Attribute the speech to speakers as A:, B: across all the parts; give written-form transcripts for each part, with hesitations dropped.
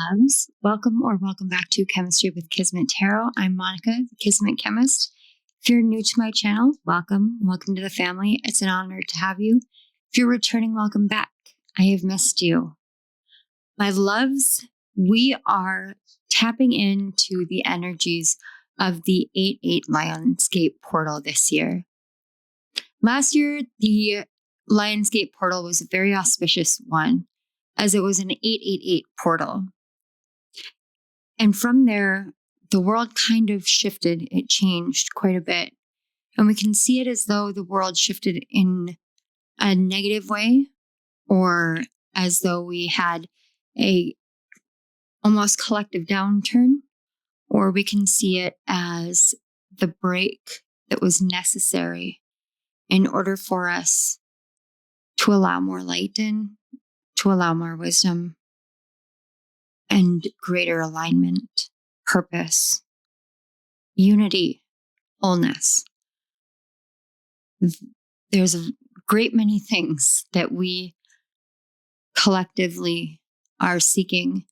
A: loves. Welcome back to Chemistry with Kismet Tarot. I'm Monica, the Kismet Chemist. If you're new to my channel, welcome to the family. It's an honor to have you. If you're returning, welcome back. I have missed you. My loves, we are tapping into the energies of the 8-8 Lionsgate portal this year. Last year, the Lionsgate portal was a very auspicious one, as it was an 888 portal. And from there, the world kind of shifted. It changed quite a bit. And we can see it as though the world shifted in a negative way, or as though we had a almost collective downturn, or we can see it as the break that was necessary in order for us to allow more light in, to allow more wisdom and greater alignment, purpose, unity, wholeness. There's a great many things that we collectively are seeking,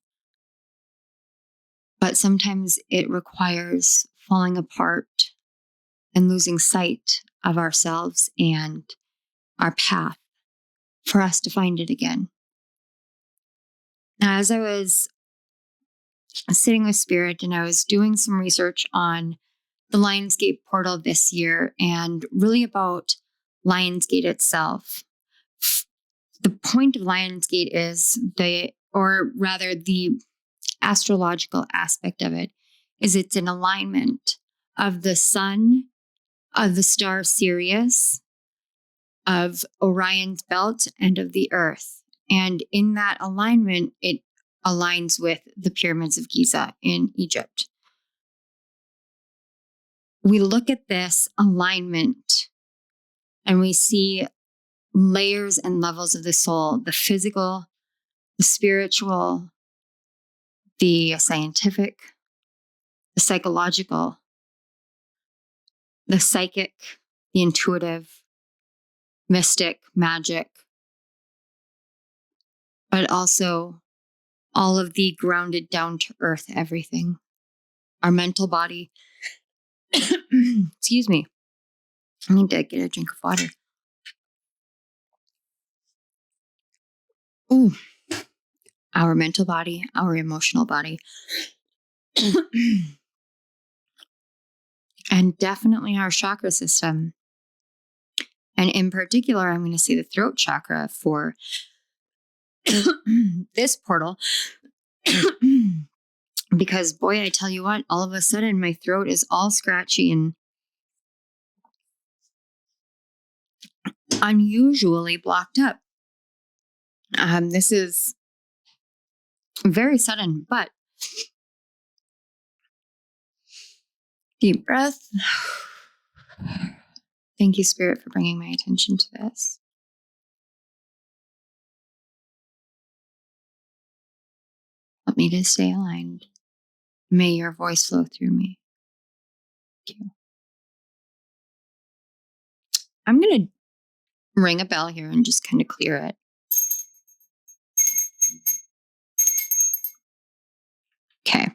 A: but sometimes it requires falling apart and losing sight of ourselves and our path for us to find it again. Now, as I was sitting with Spirit and I was doing some research on the Lionsgate portal this year and really about Lionsgate itself, the point of Lionsgate is the astrological aspect of it is it's an alignment of the sun, of the star Sirius, of Orion's belt, and of the earth. And in that alignment, it aligns with the pyramids of Giza in Egypt. We look at this alignment and we see layers and levels of the soul, the physical, the spiritual, the scientific, the psychological, the psychic, the intuitive, mystic, magic, but also all of the grounded down to earth everything. Our mental body. Excuse me. I need to get a drink of water. Ooh. Our mental body, our emotional body. And definitely our chakra system. And in particular, I'm going to say the throat chakra for this portal. Because boy, I tell you what, all of a sudden my throat is all scratchy and unusually blocked up. This is very sudden, but deep breath. Thank you, Spirit, for bringing my attention to this. Help me to stay aligned. May your voice flow through me. Thank you. I'm going to ring a bell here and just kind of clear it. Okay.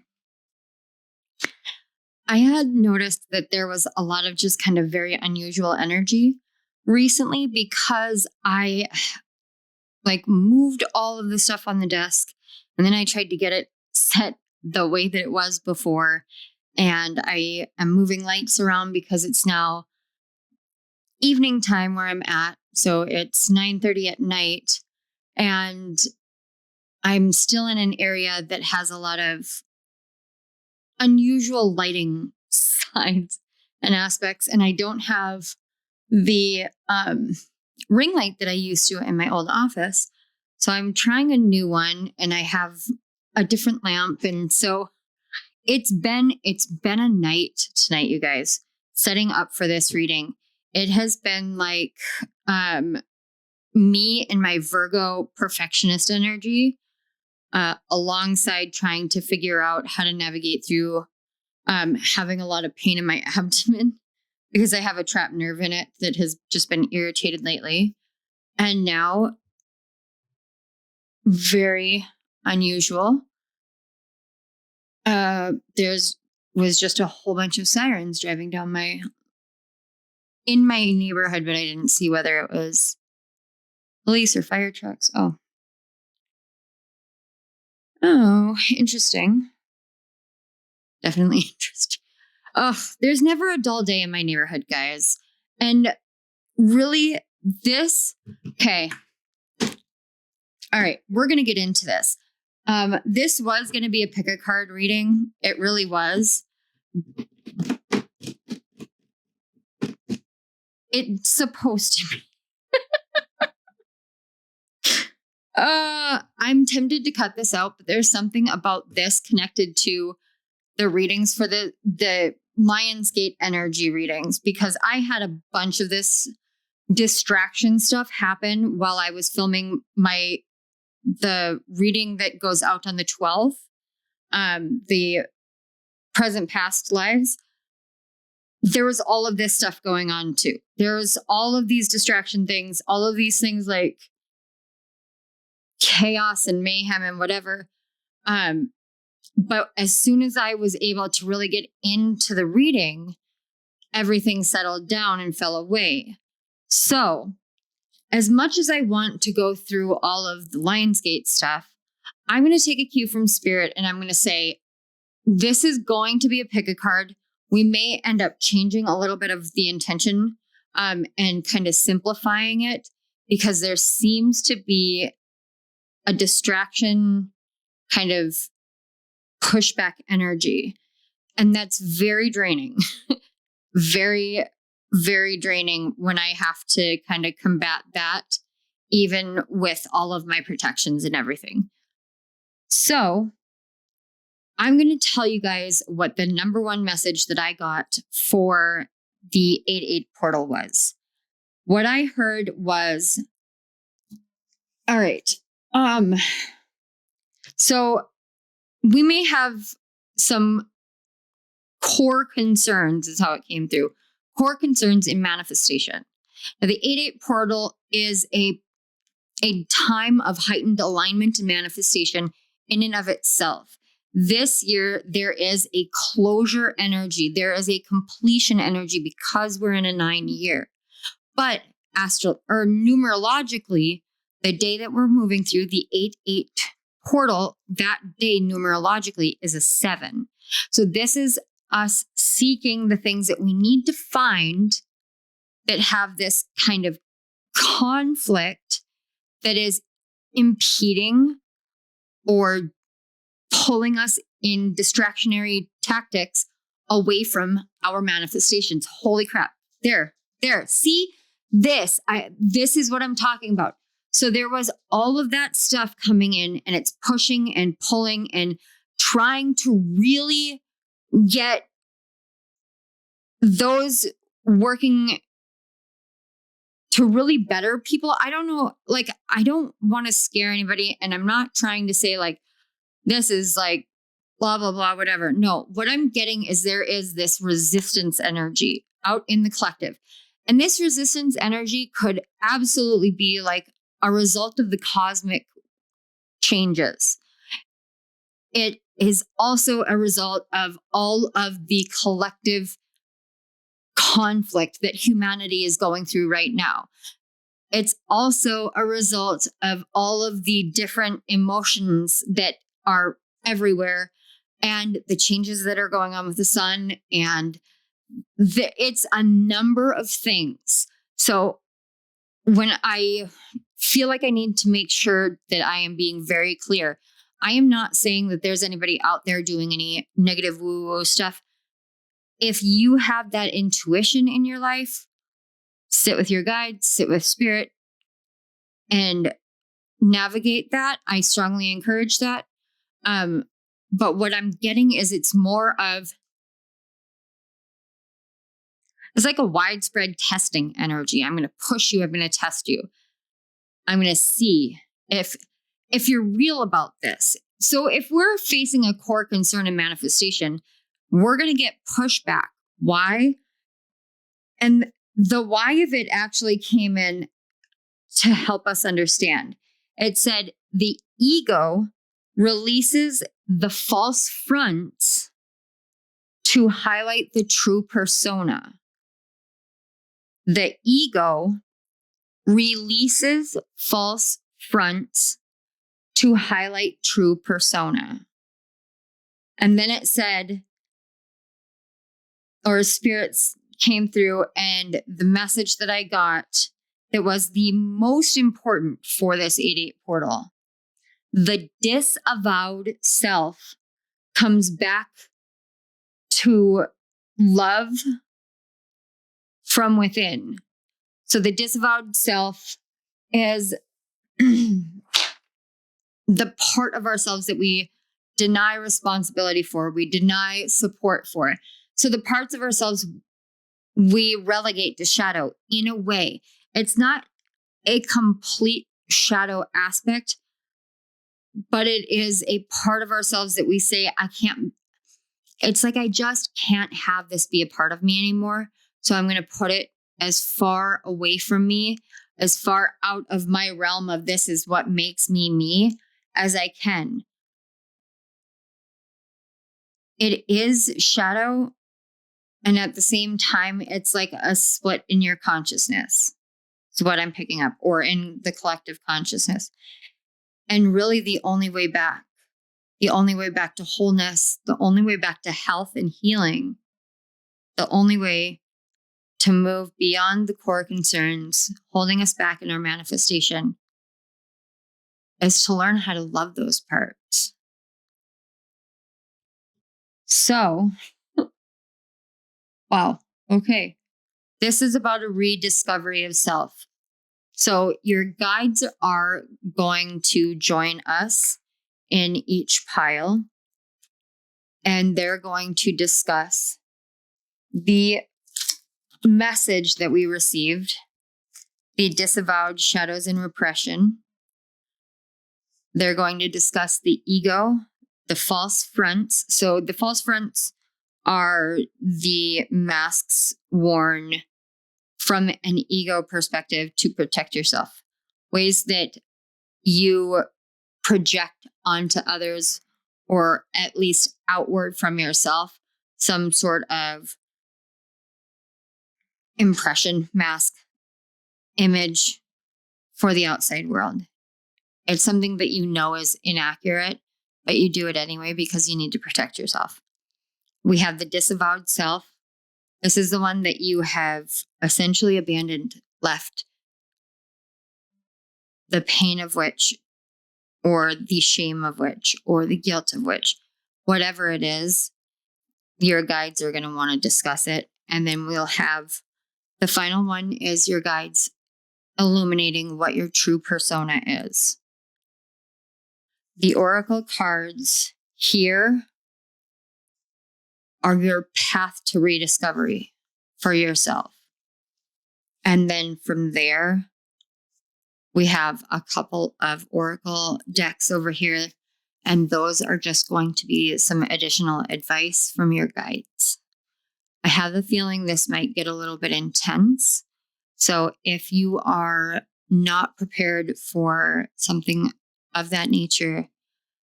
A: I had noticed that there was a lot of just kind of very unusual energy recently because I moved all of the stuff on the desk and then I tried to get it set the way that it was before. And I am moving lights around because it's now evening time where I'm at. So it's 9:30 at night and I'm still in an area that has a lot of unusual lighting sides and aspects. And I don't have the ring light that I used to in my old office. So I'm trying a new one and I have a different lamp. And so it's been a night tonight, you guys, setting up for this reading. It has been like me and my Virgo perfectionist energy alongside trying to figure out how to navigate through having a lot of pain in my abdomen because I have a trapped nerve in it that has just been irritated lately. And now, very unusual, there's was just a whole bunch of sirens driving down in my neighborhood, but I didn't see whether it was police or fire trucks. Oh, interesting. Definitely interesting. Oh, there's never a dull day in my neighborhood, guys. And really, okay. All right, we're going to get into this. This was going to be a Pickacard reading. It really was. It's supposed to be. I'm tempted to cut this out, but there's something about this connected to the readings for the Lionsgate energy readings, because I had a bunch of this distraction stuff happen while I was filming the reading that goes out on the 12th, the present past lives. There was all of this stuff going on too. There's all of these distraction things, all of these things like chaos and mayhem and whatever. But as soon as I was able to really get into the reading, everything settled down and fell away. So as much as I want to go through all of the Lionsgate stuff, I'm going to take a cue from Spirit and I'm going to say, this is going to be a Pickacard. We may end up changing a little bit of the intention and kind of simplifying it, because there seems to be a distraction kind of pushback energy. And that's very draining. Very, very draining when I have to kind of combat that, even with all of my protections and everything. So I'm going to tell you guys what the number one message that I got for the 8/8 portal was. What I heard was, all right, so we may have some core concerns, is how it came through. Core concerns in manifestation. Now, the 8/8 portal is a time of heightened alignment and manifestation in and of itself. This year, there is a closure energy. There is a completion energy because we're in a 9 year. But numerologically, the day that we're moving through the 8/8 portal, that day numerologically is a 7. So this is us seeking the things that we need to find that have this kind of conflict that is impeding or pulling us in distractionary tactics away from our manifestations. Holy crap. There. See this. This is what I'm talking about. So there was all of that stuff coming in, and it's pushing and pulling and trying to really get those working to really better people. I don't know, like, I don't want to scare anybody, and I'm not trying to say like, this is like blah, blah, blah, whatever. No, what I'm getting is there is this resistance energy out in the collective. And this resistance energy could absolutely be like a result of the cosmic changes. It is also a result of all of the collective conflict that humanity is going through right now. It's also a result of all of the different emotions that are everywhere and the changes that are going on with the sun. And it's a number of things. So when I feel like I need to make sure that I am being very clear, I am not saying that there's anybody out there doing any negative woo-woo stuff. If you have that intuition in your life, sit with your guides, sit with spirit, and navigate that. I strongly encourage that. But what I'm getting is it's like a widespread testing energy. I'm going to push you. I'm going to test you. I'm going to see if you're real about this. So if we're facing a core concern in manifestation, we're going to get pushback. Why? And the why of it actually came in to help us understand. It said the ego releases the false fronts to highlight the true persona. The ego releases false fronts to highlight true persona. And then it said, or spirits came through, and the message that I got that was the most important for this 8-8 portal. The disavowed self comes back to love from within. So the disavowed self is the part of ourselves that we deny responsibility for, we deny support for. So the parts of ourselves we relegate to shadow in a way. It's not a complete shadow aspect, but it is a part of ourselves that we say, I can't, it's like, I just can't have this be a part of me anymore. So I'm going to put it as far away from me, as far out of my realm of this is what makes me me as I can. It is shadow. And at the same time, it's like a split in your consciousness. Is what I'm picking up, or in the collective consciousness. And really the only way back to wholeness, the only way back to health and healing, the only way to move beyond the core concerns holding us back in our manifestation is to learn how to love those parts. So, wow, okay. This is about a rediscovery of self. So your guides are going to join us in each pile, and they're going to discuss the message that we received, the disavowed shadows and repression. They're going to discuss the ego, the false fronts. So the false fronts are the masks worn from an ego perspective to protect yourself. Ways that you project onto others, or at least outward from yourself, some sort of impression, mask, image for the outside world. It's something that you know is inaccurate, but you do it anyway because you need to protect yourself. We have the disavowed self. This is the one that you have essentially abandoned, left the pain of which, or the shame of which, or the guilt of which, whatever it is, your guides are going to want to discuss it. And then we'll have the final one is your guides illuminating what your true persona is. The oracle cards here are your path to rediscovery for yourself. And then from there, we have a couple of oracle decks over here, and those are just going to be some additional advice from your guides. I have a feeling this might get a little bit intense. So if you are not prepared for something of that nature,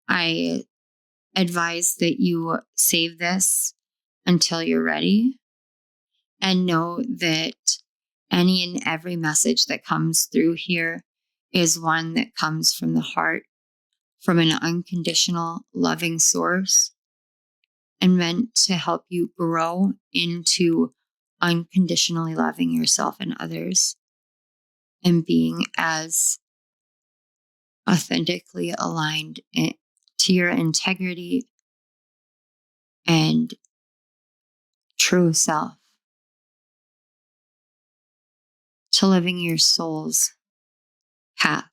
A: I advise that you save this until you're ready, and know that any and every message that comes through here is one that comes from the heart, from an unconditional, loving source, and meant to help you grow into unconditionally loving yourself and others, and being as authentically aligned to your integrity and true self, to living your soul's path.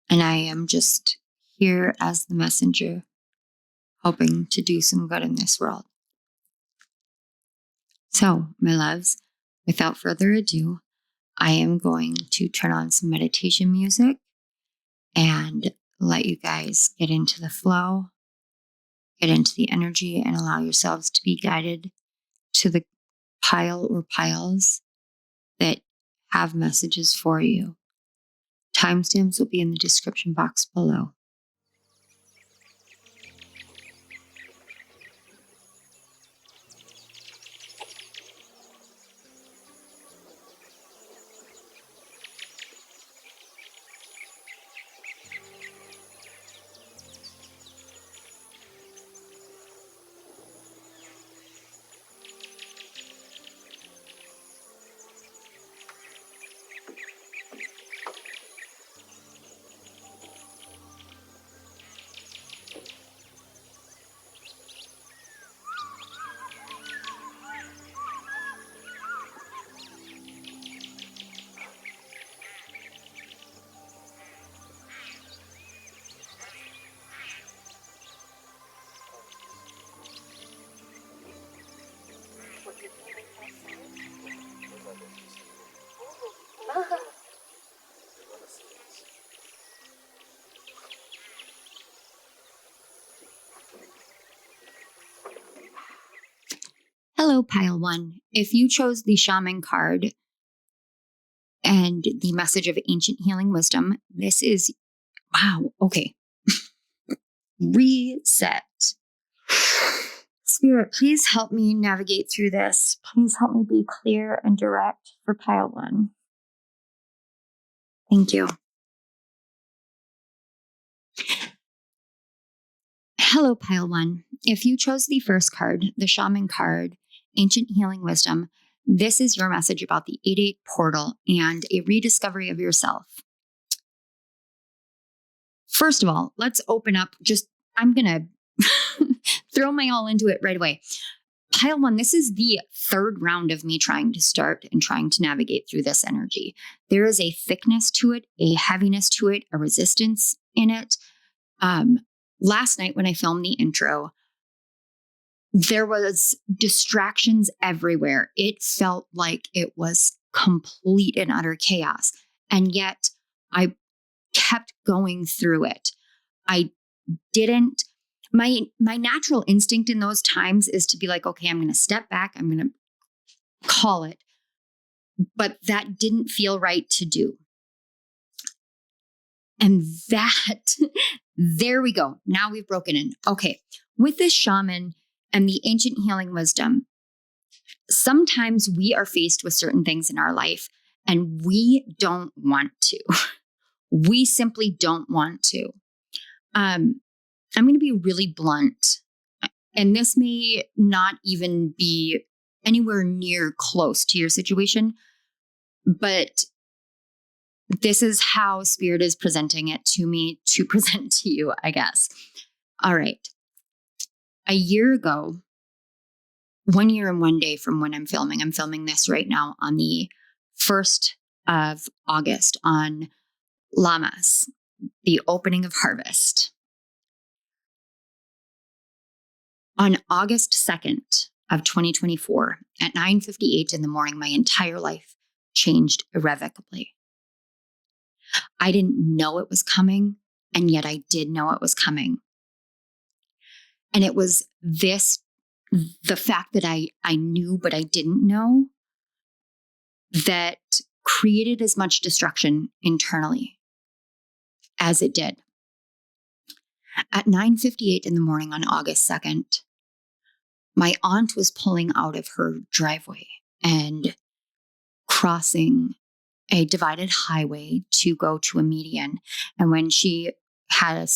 A: And I am just here as the messenger, hoping to do some good in this world. So, my loves, without further ado, I am going to turn on some meditation music and let you guys get into the flow, get into the energy, and allow yourselves to be guided to the pile or piles that have messages for you. Timestamps will be in the description box below. Hello, Pile One. If you chose the Shaman card and the message of ancient healing wisdom, this is, wow, okay. Reset. Spirit, please help me navigate through this. Please help me be clear and direct for Pile One. Thank you. Hello, Pile One. If you chose the first card, the Shaman card, Ancient Healing Wisdom, this is your message about the 8-8 portal and a rediscovery of yourself. First of all, let's open up. I'm going to throw my all into it right away. Pile One, this is the third round of me trying to start and trying to navigate through this energy. There is a thickness to it, a heaviness to it, a resistance in it. Last night when I filmed the intro, there was distractions everywhere. It felt like it was complete and utter chaos. And yet I kept going through it. I didn't, my natural instinct in those times is to be like, okay, I'm going to step back. I'm going to call it. But that didn't feel right to do. And that, there we go. Now we've broken in. Okay. With this shaman and the ancient healing wisdom, sometimes we are faced with certain things in our life and we don't want to. We simply don't want to. I'm going to be really blunt, and this may not even be anywhere near close to your situation, but this is how Spirit is presenting it to me to present to you, I guess. All right. A year ago, 1 year and 1 day from when I'm filming this right now on the 1st of August on Lammas, the opening of harvest. On August 2nd of 2024, at 9:58 in the morning, my entire life changed irrevocably. I didn't know it was coming, and yet I did know it was coming. And it was the fact that I knew, but I didn't know, that created as much destruction internally as it did. At 9:58 in the morning on August 2nd, my aunt was pulling out of her driveway and crossing a divided highway to go to a median. And when she had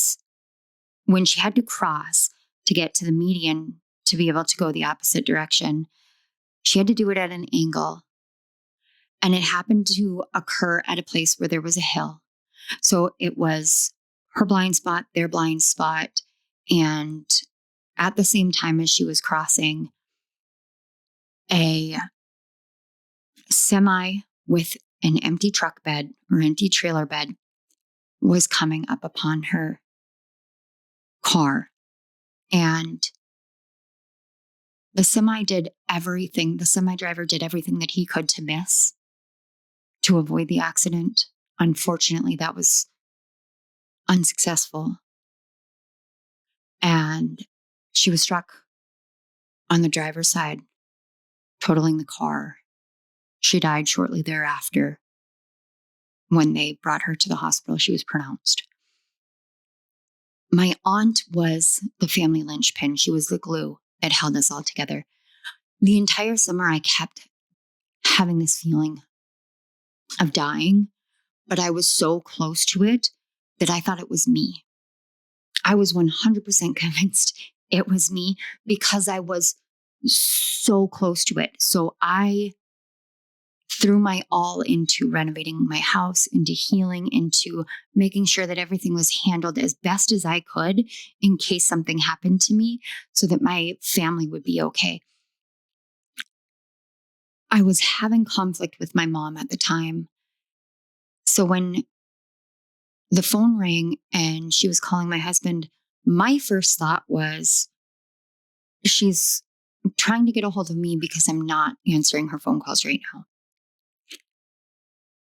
A: to cross to get to the median to be able to go the opposite direction, she had to do it at an angle. And it happened to occur at a place where there was a hill. So it was her blind spot, their blind spot. And at the same time as she was crossing, a semi with an empty truck bed or empty trailer bed was coming up upon her car. And the semi driver did everything that he could to miss, to avoid the accident. Unfortunately, that was unsuccessful. And she was struck on the driver's side, totaling the car. She died shortly thereafter. When they brought her to the hospital, she was pronounced. My aunt was the family linchpin. She was the glue that held us all together. The entire summer, I kept having this feeling of dying, but I was so close to it that I thought it was me. I was 100% convinced it was me because I was so close to it. So I threw my all into renovating my house, into healing, into making sure that everything was handled as best as I could in case something happened to me so that my family would be okay. I was having conflict with my mom at the time. So when the phone rang and she was calling my husband, my first thought was, she's trying to get a hold of me because I'm not answering her phone calls right now.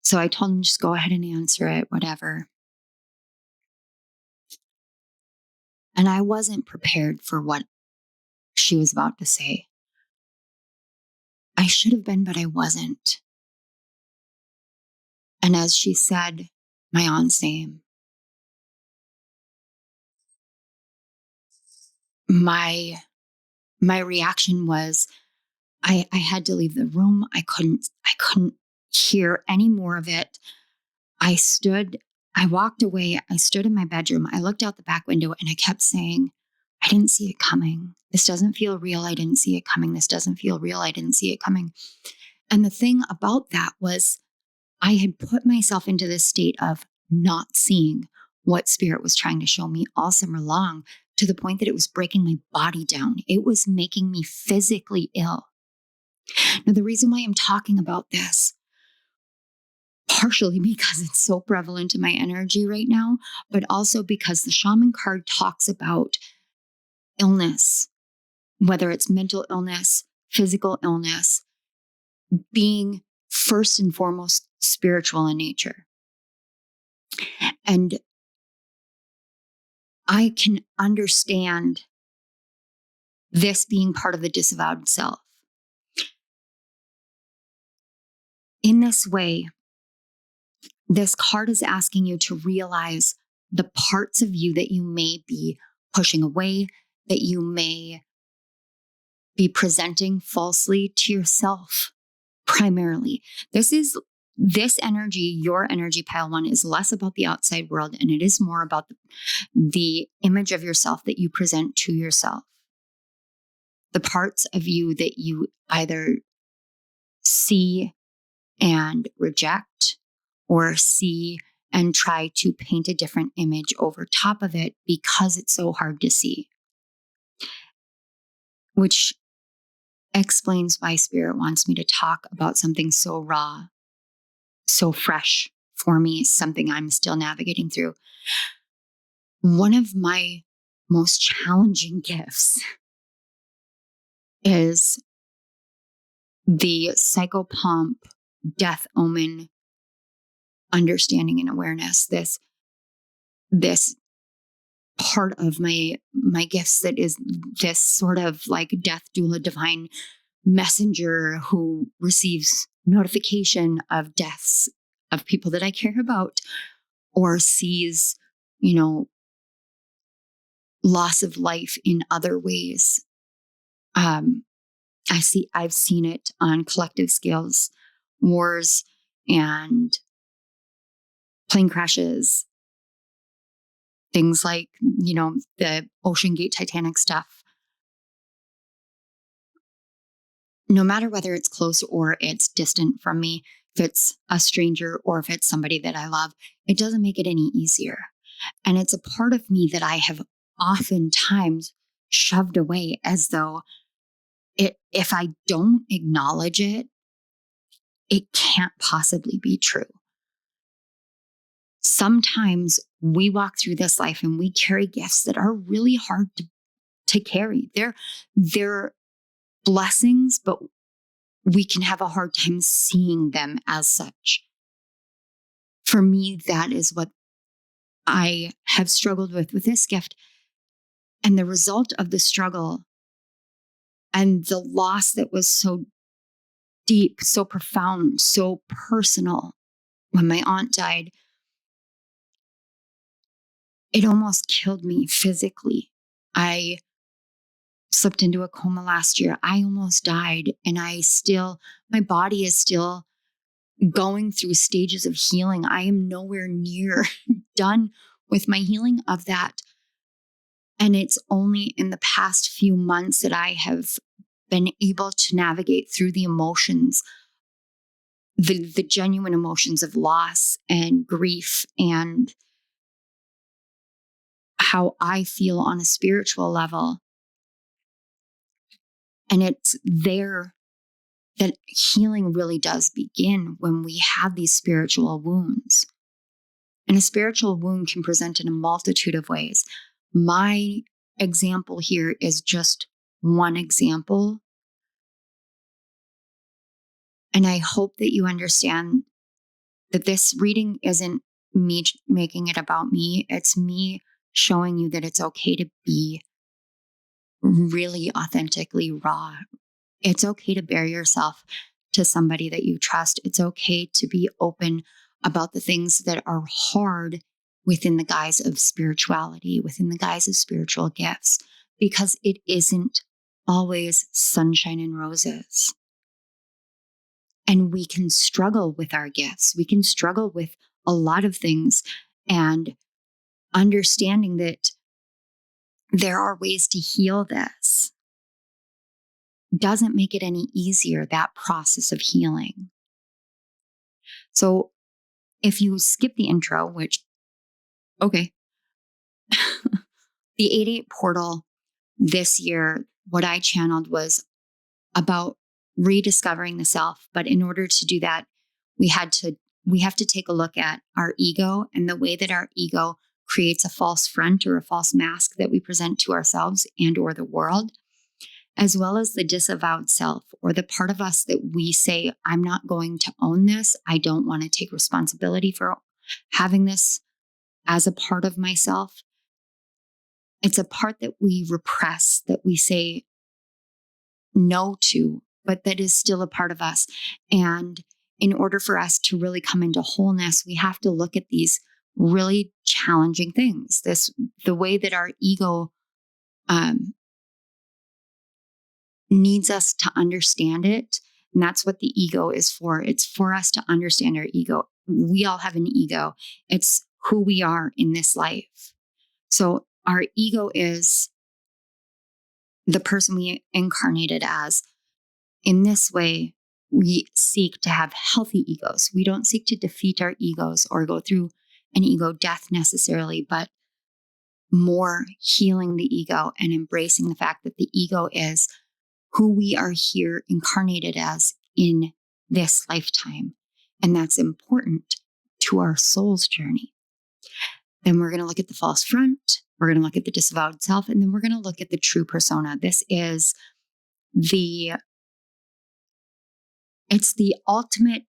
A: So I told him, just go ahead and answer it, whatever. And I wasn't prepared for what she was about to say. I should have been, but I wasn't. And as she said, my aunt's name, my reaction was, I had to leave the room. I couldn't hear any more of it. I walked away. I stood in my bedroom. I looked out the back window and I kept saying, I didn't see it coming. This doesn't feel real. I didn't see it coming. This doesn't feel real. I didn't see it coming. And the thing about that was I had put myself into this state of not seeing what spirit was trying to show me all summer long, to the point that it was breaking my body down. It was making me physically ill. Now, the reason why I'm talking about this, partially because it's so prevalent in my energy right now, but also because the shaman card talks about illness, whether it's mental illness, physical illness, being first and foremost spiritual in nature. And I can understand this being part of the disavowed self. In this way, this card is asking you to realize the parts of you that you may be pushing away, that you may be presenting falsely to yourself primarily. This energy, your energy, pile one, is less about the outside world, and it is more about the image of yourself that you present to yourself. The parts of you that you either see and reject, or see and try to paint a different image over top of it because it's so hard to see. Which explains why Spirit wants me to talk about something so raw, so fresh for me, something I'm still navigating through. One of my most challenging gifts is the psychopomp death omen understanding and awareness. This part of my gifts that is this sort of like death doula, divine messenger who receives notification of deaths of people that I care about, or sees, loss of life in other ways. I've seen it on collective scales, wars and plane crashes, things like, the Ocean Gate Titanic stuff. No matter whether it's close or it's distant from me, if it's a stranger or if it's somebody that I love, it doesn't make it any easier. And it's a part of me that I have oftentimes shoved away, as though if I don't acknowledge it, it can't possibly be true. Sometimes we walk through this life and we carry gifts that are really hard to carry. They're blessings, but we can have a hard time seeing them as such. For me, that is what I have struggled with this gift. And the result of the struggle and the loss that was so deep, so profound, so personal when my aunt died, it almost killed me physically. I slipped into a coma last year. I almost died, and my body is still going through stages of healing. I am nowhere near done with my healing of that. And it's only in the past few months that I have been able to navigate through the emotions, the genuine emotions of loss and grief, and how I feel on a spiritual level. And it's there that healing really does begin, when we have these spiritual wounds. And a spiritual wound can present in a multitude of ways. My example here is just one example. And I hope that you understand that this reading isn't me making it about me. It's me showing you that it's okay to be really authentically raw. It's okay to bare yourself to somebody that you trust. It's okay to be open about the things that are hard within the guise of spirituality, within the guise of spiritual gifts, because it isn't always sunshine and roses. And we can struggle with our gifts. We can struggle with a lot of things, and understanding that there are ways to heal this doesn't make it any easier, that process of healing. So if you skip the intro, which, okay, the 8-8 portal this year, what I channeled was about rediscovering the self. But in order to do that, we have to take a look at our ego and the way that our ego creates a false front or a false mask that we present to ourselves and or the world, as well as the disavowed self, or the part of us that we say, I'm not going to own this. I don't want to take responsibility for having this as a part of myself. It's a part that we repress, that we say no to, but that is still a part of us. And in order for us to really come into wholeness, we have to look at these really challenging things. The way that our ego needs us to understand it. And that's what the ego is for. It's for us to understand our ego. We all have an ego. It's who we are in this life. So our ego is the person we incarnated as. In this way, we seek to have healthy egos. We don't seek to defeat our egos or go through an ego death necessarily, but more healing the ego and embracing the fact that the ego is who we are here incarnated as in this lifetime. And that's important to our soul's journey. Then we're going to look at the false front. We're going to look at the disavowed self. And then we're going to look at the true persona. This is it's the ultimate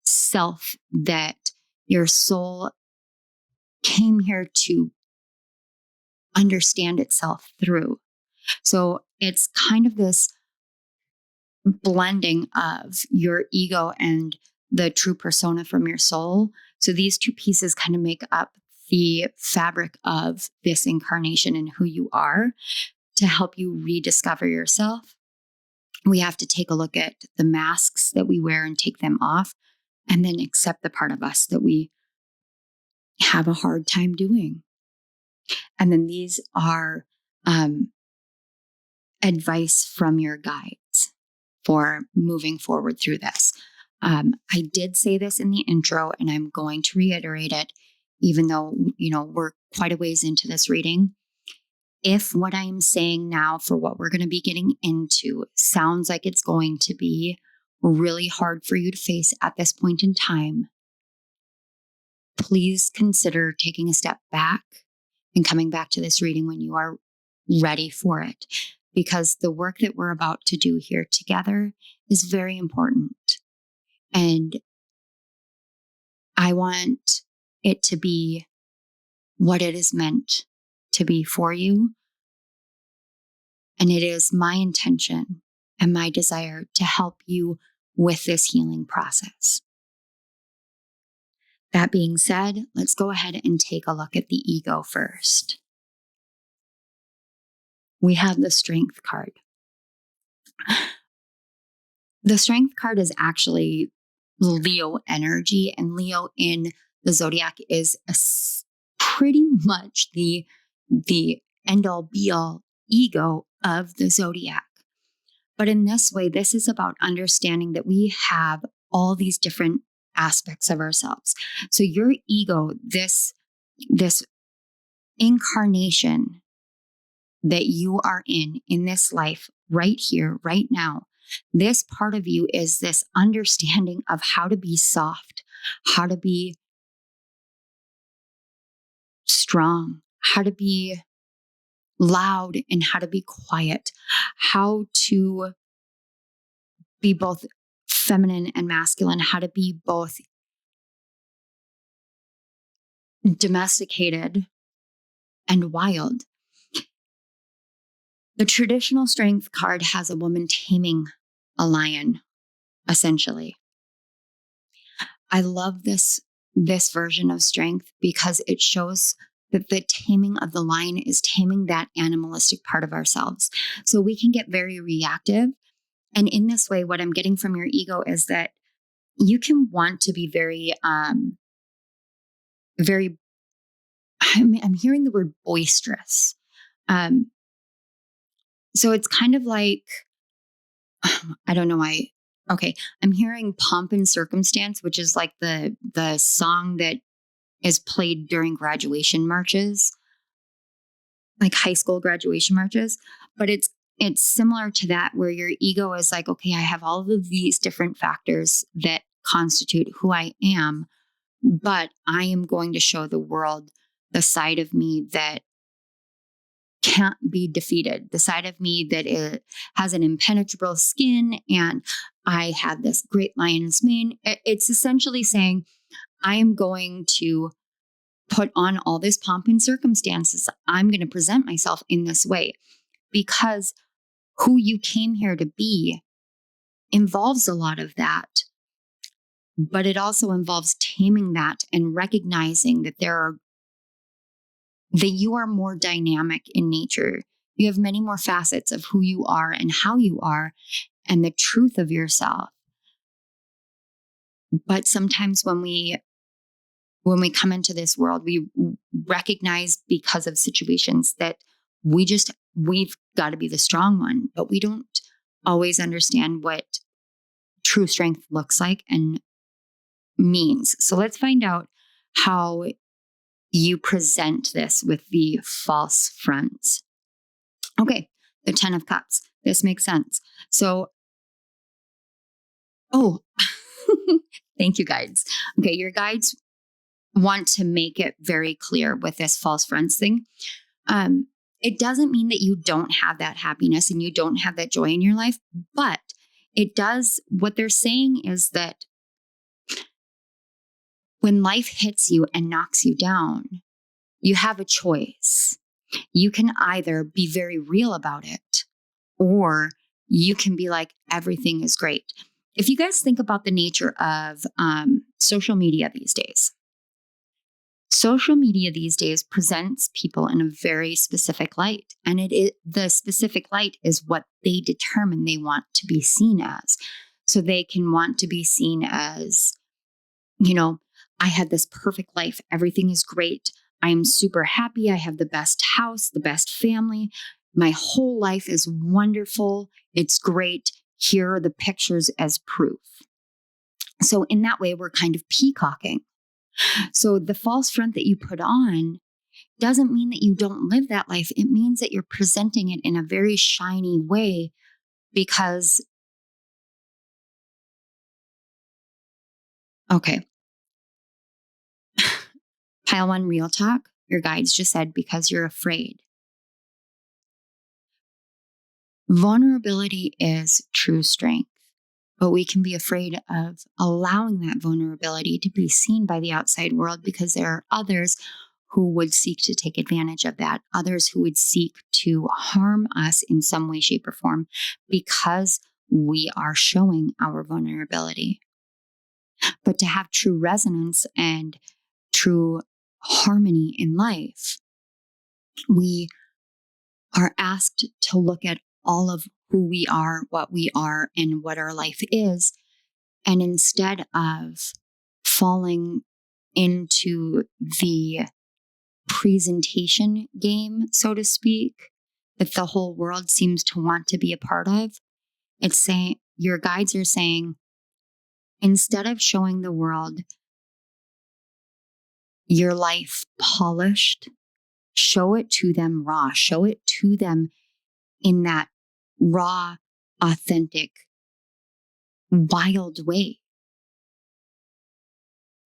A: self that your soul came here to understand itself through. So it's kind of this blending of your ego and the true persona from your soul. So these two pieces kind of make up the fabric of this incarnation and who you are. To help you rediscover yourself, we have to take a look at the masks that we wear and take them off, and then accept the part of us that we have a hard time doing. And then these are advice from your guides for moving forward through this. I did say this in the intro, and I'm going to reiterate it, even though, we're quite a ways into this reading. If what I'm saying now for what we're going to be getting into sounds like it's going to be really hard for you to face at this point in time, please consider taking a step back and coming back to this reading when you are ready for it, because the work that we're about to do here together is very important. And I want it to be what it is meant to be for you. And it is my intention and my desire to help you with this healing process. That being said, let's go ahead and take a look at the ego first. We have the Strength card. The Strength card is actually Leo energy, and Leo in the zodiac is pretty much the end-all be-all ego of the zodiac. But in this way, this is about understanding that we have all these different aspects of ourselves. So your ego, this incarnation that you are in this life, right here, right now, this part of you is this understanding of how to be soft, how to be strong, how to be loud, and how to be quiet, how to be both feminine and masculine, how to be both domesticated and wild. The traditional Strength card has a woman taming a lion, essentially. I love this version of strength because it shows that the taming of the lion is taming that animalistic part of ourselves. So we can get very reactive. And in this way, what I'm getting from your ego is that you can want to be very, very, I'm hearing the word boisterous. So it's kind of like, I don't know why. Okay. I'm hearing pomp and circumstance, which is like the song that is played during graduation marches, like high school graduation marches. But it's similar to that, where your ego is like, okay, I have all of these different factors that constitute who I am, but I am going to show the world the side of me that can't be defeated, the side of me that it has an impenetrable skin, and I have this great lion's mane. It's essentially saying, I am going to put on all this pomp and circumstances. I'm going to present myself in this way because who you came here to be involves a lot of that. But it also involves taming that and recognizing that that you are more dynamic in nature. You have many more facets of who you are and how you are and the truth of yourself. But sometimes when we come into this world, we recognize because of situations that we've got to be the strong one, but we don't always understand what true strength looks like and means. So let's find out how you present this with the false fronts. Okay, the 10 of Cups. This makes sense. So, thank you, guides. Okay, your guides want to make it very clear with this false fronts thing. It doesn't mean that you don't have that happiness and you don't have that joy in your life, but it does. What they're saying is that when life hits you and knocks you down, you have a choice. You can either be very real about it, or you can be like, everything is great. If you guys think about the nature of social media these days, presents people in a very specific light. And the specific light is what they determine they want to be seen as. So they can want to be seen as, I had this perfect life. Everything is great. I am super happy. I have the best house, the best family. My whole life is wonderful. It's great. Here are the pictures as proof. So in that way, we're kind of peacocking. So the false front that you put on doesn't mean that you don't live that life. It means that you're presenting it in a very shiny way because, okay. Pile 1, real talk. Your guides just said, because you're afraid. Vulnerability is true strength, but we can be afraid of allowing that vulnerability to be seen by the outside world because there are others who would seek to take advantage of that, others who would seek to harm us in some way, shape, or form because we are showing our vulnerability. But to have true resonance and true harmony in life, we are asked to look at all of who we are, and what our life is. And instead of falling into the presentation game, so to speak, that the whole world seems to want to be a part of, it's saying, your guides are saying, instead of showing the world your life polished, show it to them raw, show it to them in that raw, authentic, wild way.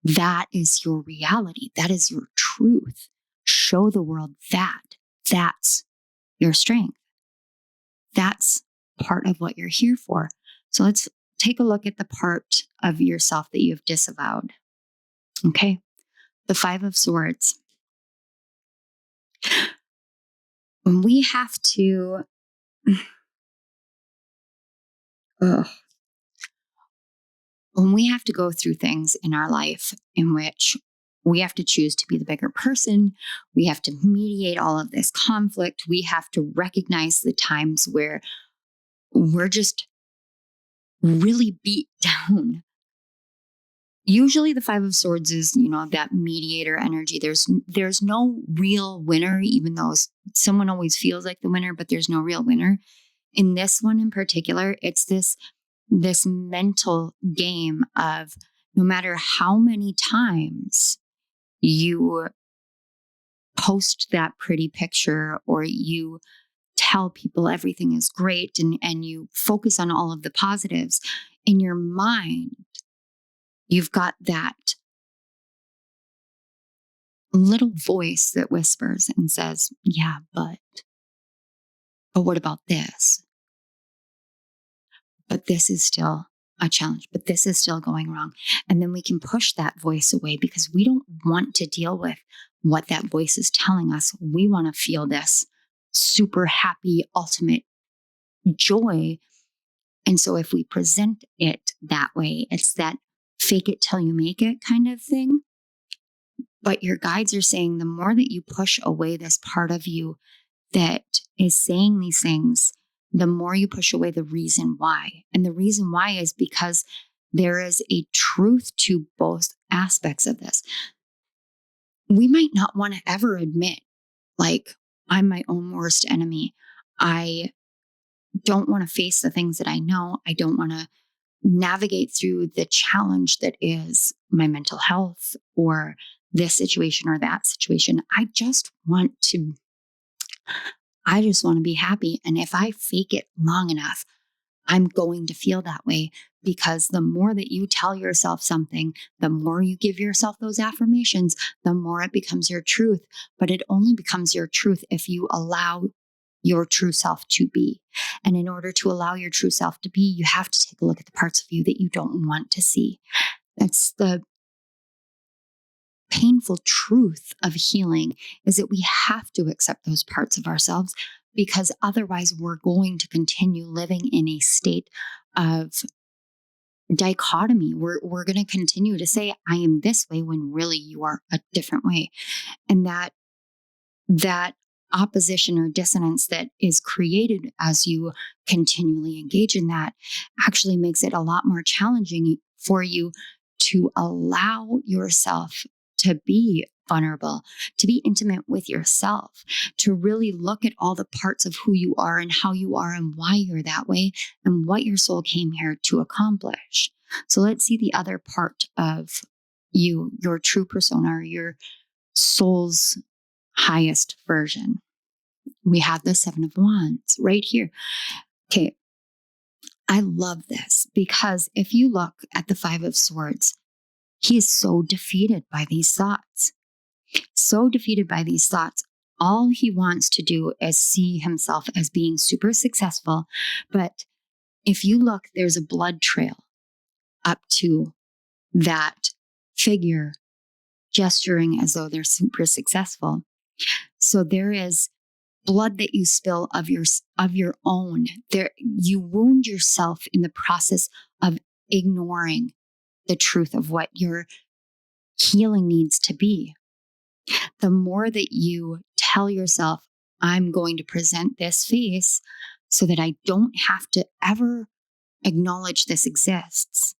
A: That is your reality. That is your truth. Show the world that. That's your strength. That's part of what you're here for. So let's take a look at the part of yourself that you've disavowed. Okay. The 5 of Swords. We have to, ugh, when we have to go through things in our life in which we have to choose to be the bigger person, we have to mediate all of this conflict, we have to recognize the times where we're just really beat down. Usually the Five of Swords is, that mediator energy. There's no real winner, even though someone always feels like the winner, but there's no real winner. In this one in particular, it's this mental game of no matter how many times you post that pretty picture or you tell people everything is great and you focus on all of the positives, in your mind, you've got that little voice that whispers and says, yeah, but what about this? But this is still a challenge, but this is still going wrong. And then we can push that voice away because we don't want to deal with what that voice is telling us. We want to feel this super happy, ultimate joy. And so if we present it that way, it's that fake it till you make it kind of thing. But your guides are saying the more that you push away this part of you that is saying these things, the more you push away the reason why. And the reason why is because there is a truth to both aspects of this. We might not want to ever admit, like, I'm my own worst enemy. I don't want to face the things that I know. I don't want to navigate through the challenge that is my mental health or this situation or that situation. I just want to be happy. And if I fake it long enough, I'm going to feel that way, because the more that you tell yourself something, the more you give yourself those affirmations, the more it becomes your truth. But it only becomes your truth if you allow your true self to be. And in order to allow your true self to be, you have to take a look at the parts of you that you don't want to see. That's the painful truth of healing, is that we have to accept those parts of ourselves, because otherwise we're going to continue living in a state of dichotomy. We're going to continue to say, I am this way, when really you are a different way. And that opposition or dissonance that is created as you continually engage in that actually makes it a lot more challenging for you to allow yourself to be vulnerable, to be intimate with yourself, to really look at all the parts of who you are and how you are and why you're that way and what your soul came here to accomplish. So let's see the other part of you, your true persona, or your soul's highest version. We have the Seven of Wands right here. Okay. I love this, because if you look at the Five of Swords, he is so defeated by these thoughts. So defeated by these thoughts. All he wants to do is see himself as being super successful. But if you look, there's a blood trail up to that figure gesturing as though they're super successful. So there is blood that you spill of your own. There, you wound yourself in the process of ignoring the truth of what your healing needs to be. The more that you tell yourself, I'm going to present this face so that I don't have to ever acknowledge this exists,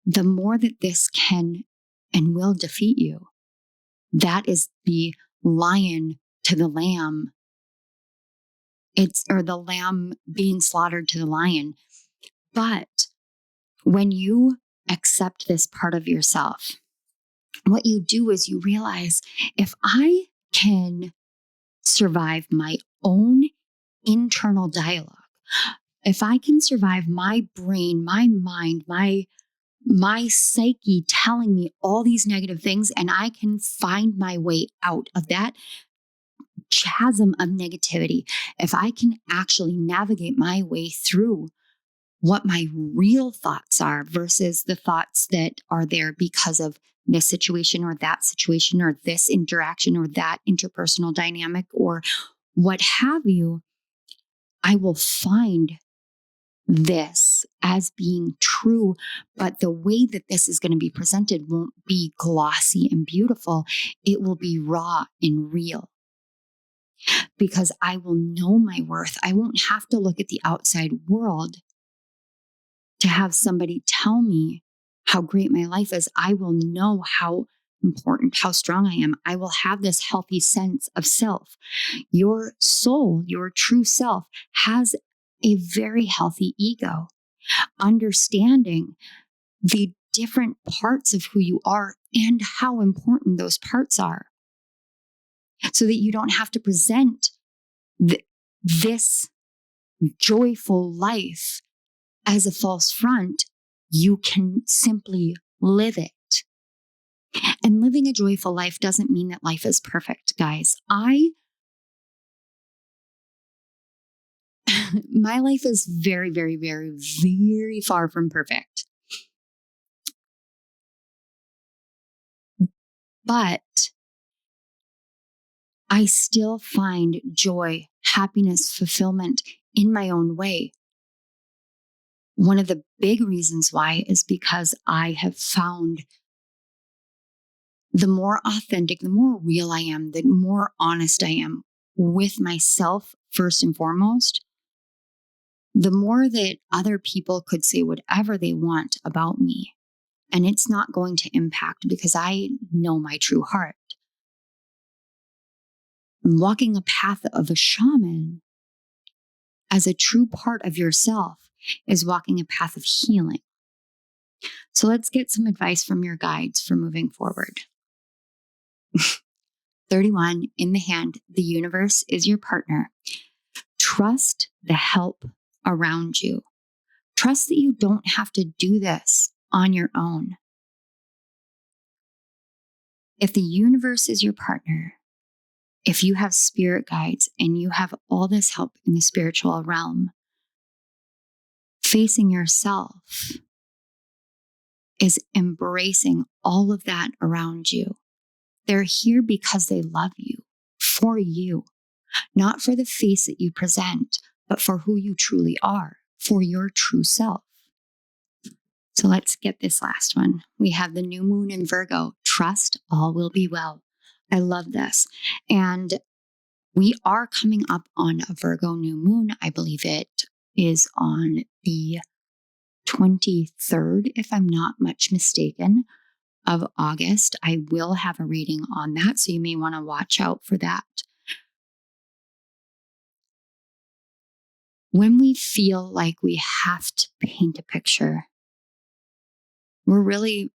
A: the more that this can and will defeat you. That is the lion to the lamb. Or the lamb being slaughtered to the lion. But when you accept this part of yourself, what you do is you realize, if I can survive my own internal dialogue, if I can survive my brain, my mind, my psyche telling me all these negative things, and I can find my way out of that chasm of negativity, if I can actually navigate my way through what my real thoughts are versus the thoughts that are there because of this situation or this interaction or that interpersonal dynamic or what have you, I will find this as being true, but the way that this is going to be presented won't be glossy and beautiful. It will be raw and real, because I will know my worth. I won't have to look at the outside world to have somebody tell me how great my life is. I will know how important, how strong I am. I will have this healthy sense of self. Your soul, your true self, has a very healthy ego. Understanding the different parts of who you are and how important those parts are, so that you don't have to present this joyful life as a false front. You can simply live it. And living a joyful life doesn't mean that life is perfect, guys. My life is very, very, very, very far from perfect. But I still find joy, happiness, fulfillment in my own way. One of the big reasons why is because I have found the more authentic, the more real I am, the more honest I am with myself, first and foremost, the more that other people could say whatever they want about me. And it's not going to impact, because I know my true heart. Walking a path of a shaman as a true part of yourself is walking a path of healing. So let's get some advice from your guides for moving forward. 31 in the hand, the universe is your partner. Trust the help around you. Trust that you don't have to do this on your own. If the universe is your partner, if you have spirit guides and you have all this help in the spiritual realm, facing yourself is embracing all of that around you. They're here because they love you, for you, not for the face that you present, but for who you truly are, for your true self. So let's get this last one. We have the new moon in Virgo. Trust all will be well. I love this. And we are coming up on a Virgo new moon. I believe it is on the 23rd, if I'm not much mistaken, of August. I will have a reading on that, so you may want to watch out for that. When we feel like we have to paint a picture, we're really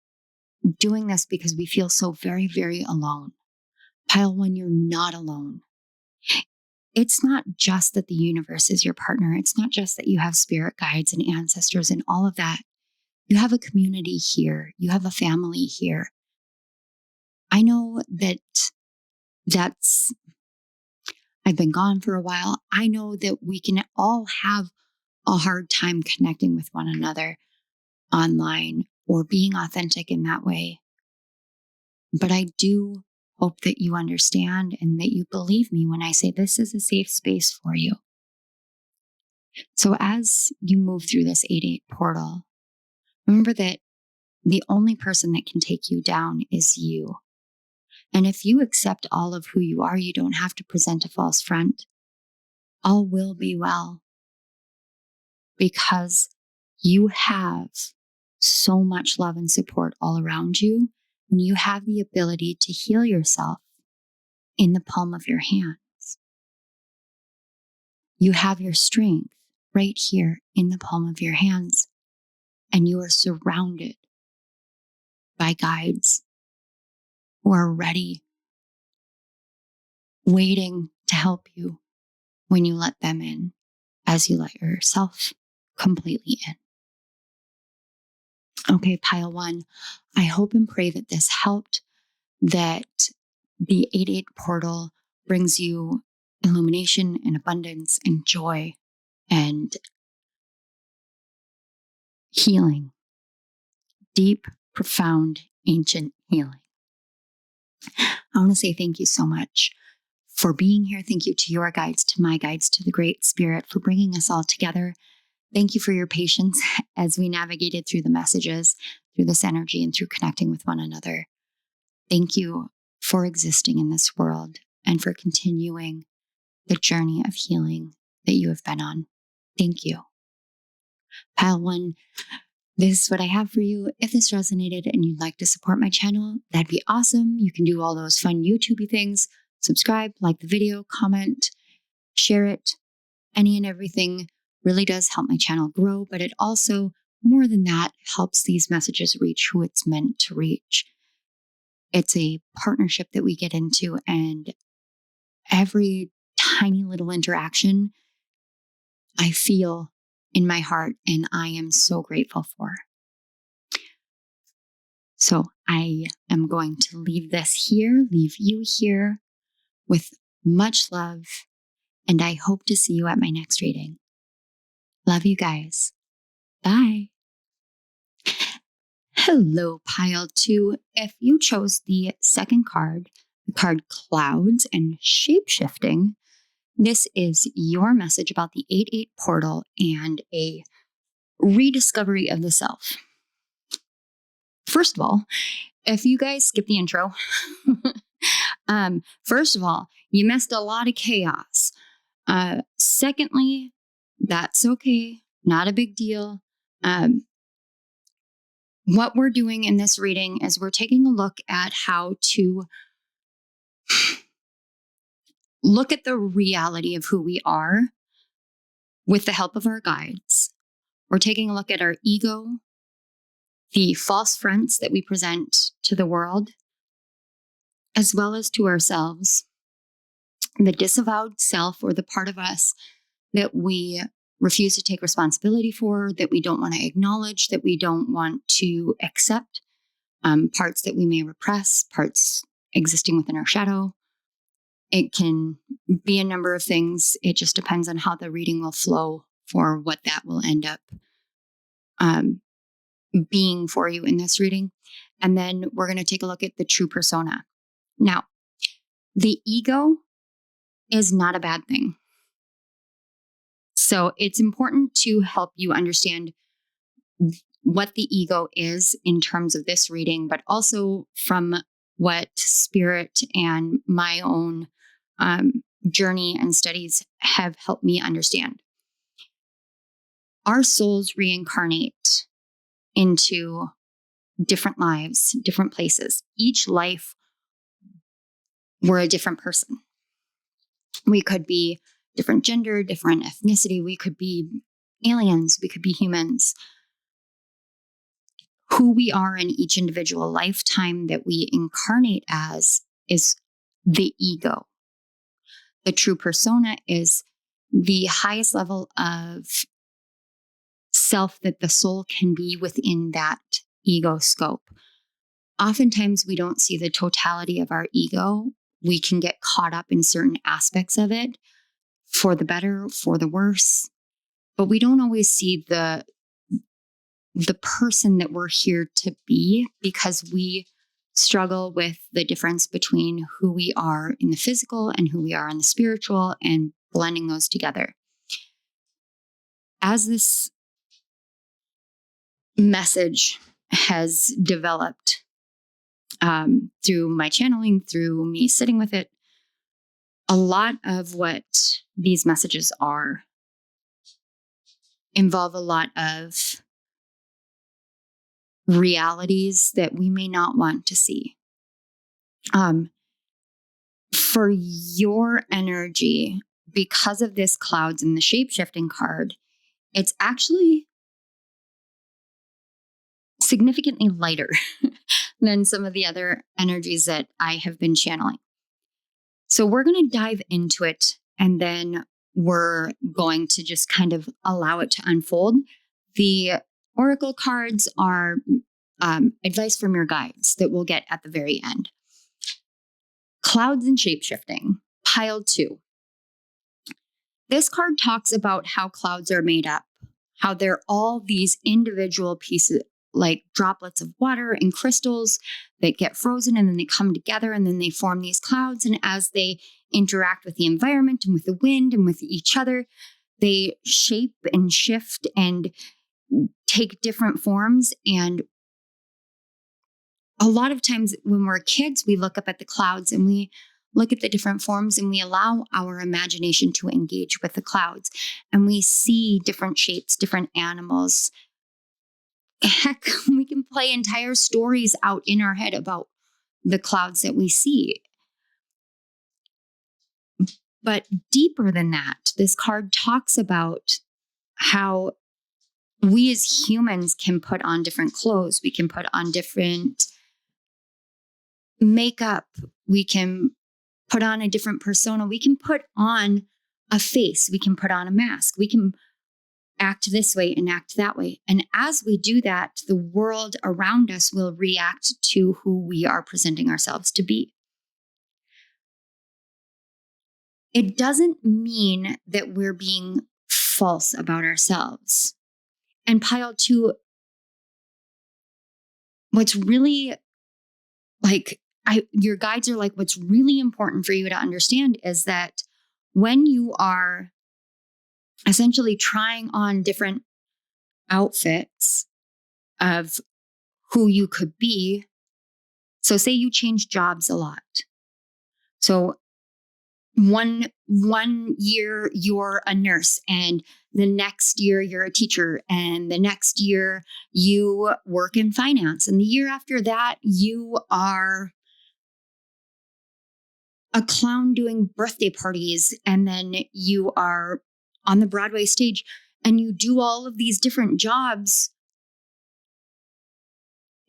A: doing this because we feel so very, very alone. Pile one, you're not alone. It's not just that the universe is your partner. It's not just that you have spirit guides and ancestors and all of that. You have a community here. You have a family here. I know I've been gone for a while. I know that we can all have a hard time connecting with one another online or being authentic in that way. But I do hope that you understand and that you believe me when I say this is a safe space for you. So as you move through this 8-8 portal, remember that the only person that can take you down is you. And if you accept all of who you are, you don't have to present a false front. All will be well, because you have so much love and support all around you, and you have the ability to heal yourself in the palm of your hands. You have your strength right here in the palm of your hands, and you are surrounded by guides who are ready, waiting to help you when you let them in, as you let yourself completely in. Okay, pile one, I hope and pray that this helped, that the 8-8 portal brings you illumination and abundance and joy and healing, deep, profound, ancient healing. I want to say thank you so much for being here. Thank you to your guides, to my guides, to the Great Spirit for bringing us all together. Thank you for your patience as we navigated through the messages, through this energy, and through connecting with one another. Thank you for existing in this world and for continuing the journey of healing that you have been on. Thank you. Pile 1, this is what I have for you. If this resonated and you'd like to support my channel, that'd be awesome. You can do all those fun YouTube-y things. Subscribe, like the video, comment, share it. Any and everything really does help my channel grow, but it also, more than that, helps these messages reach who it's meant to reach. It's a partnership that we get into, and every tiny little interaction I feel in my heart, and I am so grateful for. So I am going to leave this here, leave you here with much love, and I hope to see you at my next reading. Love you guys. Bye. Hello, pile 2. If you chose the second card, the card Clouds and Shapeshifting, this is your message about the 8-8 portal and a rediscovery of the self. First of all, if you guys skip the intro, first of all, you missed a lot of chaos. Secondly, that's okay. Not a big deal. What we're doing in this reading is we're taking a look at how to look at the reality of who we are with the help of our guides. We're taking a look at our ego, the false fronts that we present to the world, as well as to ourselves, the disavowed self, or the part of us that we refuse to take responsibility for, that we don't want to acknowledge, that we don't want to accept, parts that we may repress, parts existing within our shadow. It can be a number of things. It just depends on how the reading will flow for what that will end up being for you in this reading. And then we're going to take a look at the true persona. Now, the ego is not a bad thing. So it's important to help you understand what the ego is in terms of this reading, but also from what spirit and my own journey and studies have helped me understand. Our souls reincarnate into different lives, different places. Each life, we're a different person. We could be different gender, different ethnicity. We could be aliens. We could be humans. Who we are in each individual lifetime that we incarnate as is the ego. The true persona is the highest level of self that the soul can be within that ego scope. Oftentimes, we don't see the totality of our ego. We can get caught up in certain aspects of it, for the better, for the worse, but we don't always see the person that we're here to be, because we struggle with the difference between who we are in the physical and who we are in the spiritual, and blending those together. As this message has developed through my channeling, through me sitting with it, a lot of what these messages are involve a lot of realities that we may not want to see. For your energy, because of this Clouds and the Shapeshifting card, it's actually significantly lighter than some of the other energies that I have been channeling. So we're going to dive into it, and then we're going to just kind of allow it to unfold. The oracle cards are advice from your guides that we'll get at the very end. Clouds and Shapeshifting, pile 2. This card talks about how clouds are made up, how they're all these individual pieces, like droplets of water and crystals that get frozen, and then they come together, and then they form these clouds. And as they interact with the environment and with the wind and with each other, they shape and shift and take different forms. And a lot of times when we're kids, we look up at the clouds and we look at the different forms and we allow our imagination to engage with the clouds. And we see different shapes, different animals. Heck, we can play entire stories out in our head about the clouds that we see. But deeper than that, this card talks about how we as humans can put on different clothes. We can put on different makeup. We can put on a different persona. We can put on a face. We can put on a mask. We can act this way and act that way. And as we do that, the world around us will react to who we are presenting ourselves to be. It doesn't mean that we're being false about ourselves. And pile two, what's really your guides are like, what's really important for you to understand is that when you are essentially trying on different outfits of who you could be. So say you change jobs a lot. So one year you're a nurse, and the next year you're a teacher, and the next year you work in finance, and the year after that you are a clown doing birthday parties, and then you are on the Broadway stage, and you do all of these different jobs,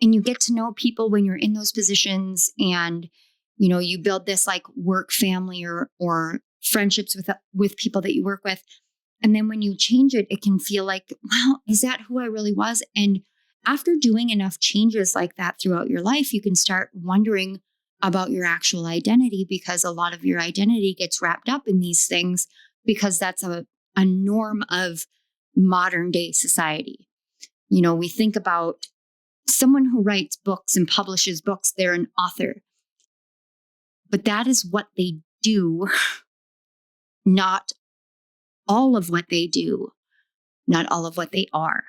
A: and you get to know people when you're in those positions, and you build this like work family or friendships with people that you work with. And then when you change it, it can feel like, well, is that who I really was? And after doing enough changes like that throughout your life, you can start wondering about your actual identity, because a lot of your identity gets wrapped up in these things because that's a norm of modern day society. We think about someone who writes books and publishes books, they're an author. But that is what they do, not all of what they do, not all of what they are.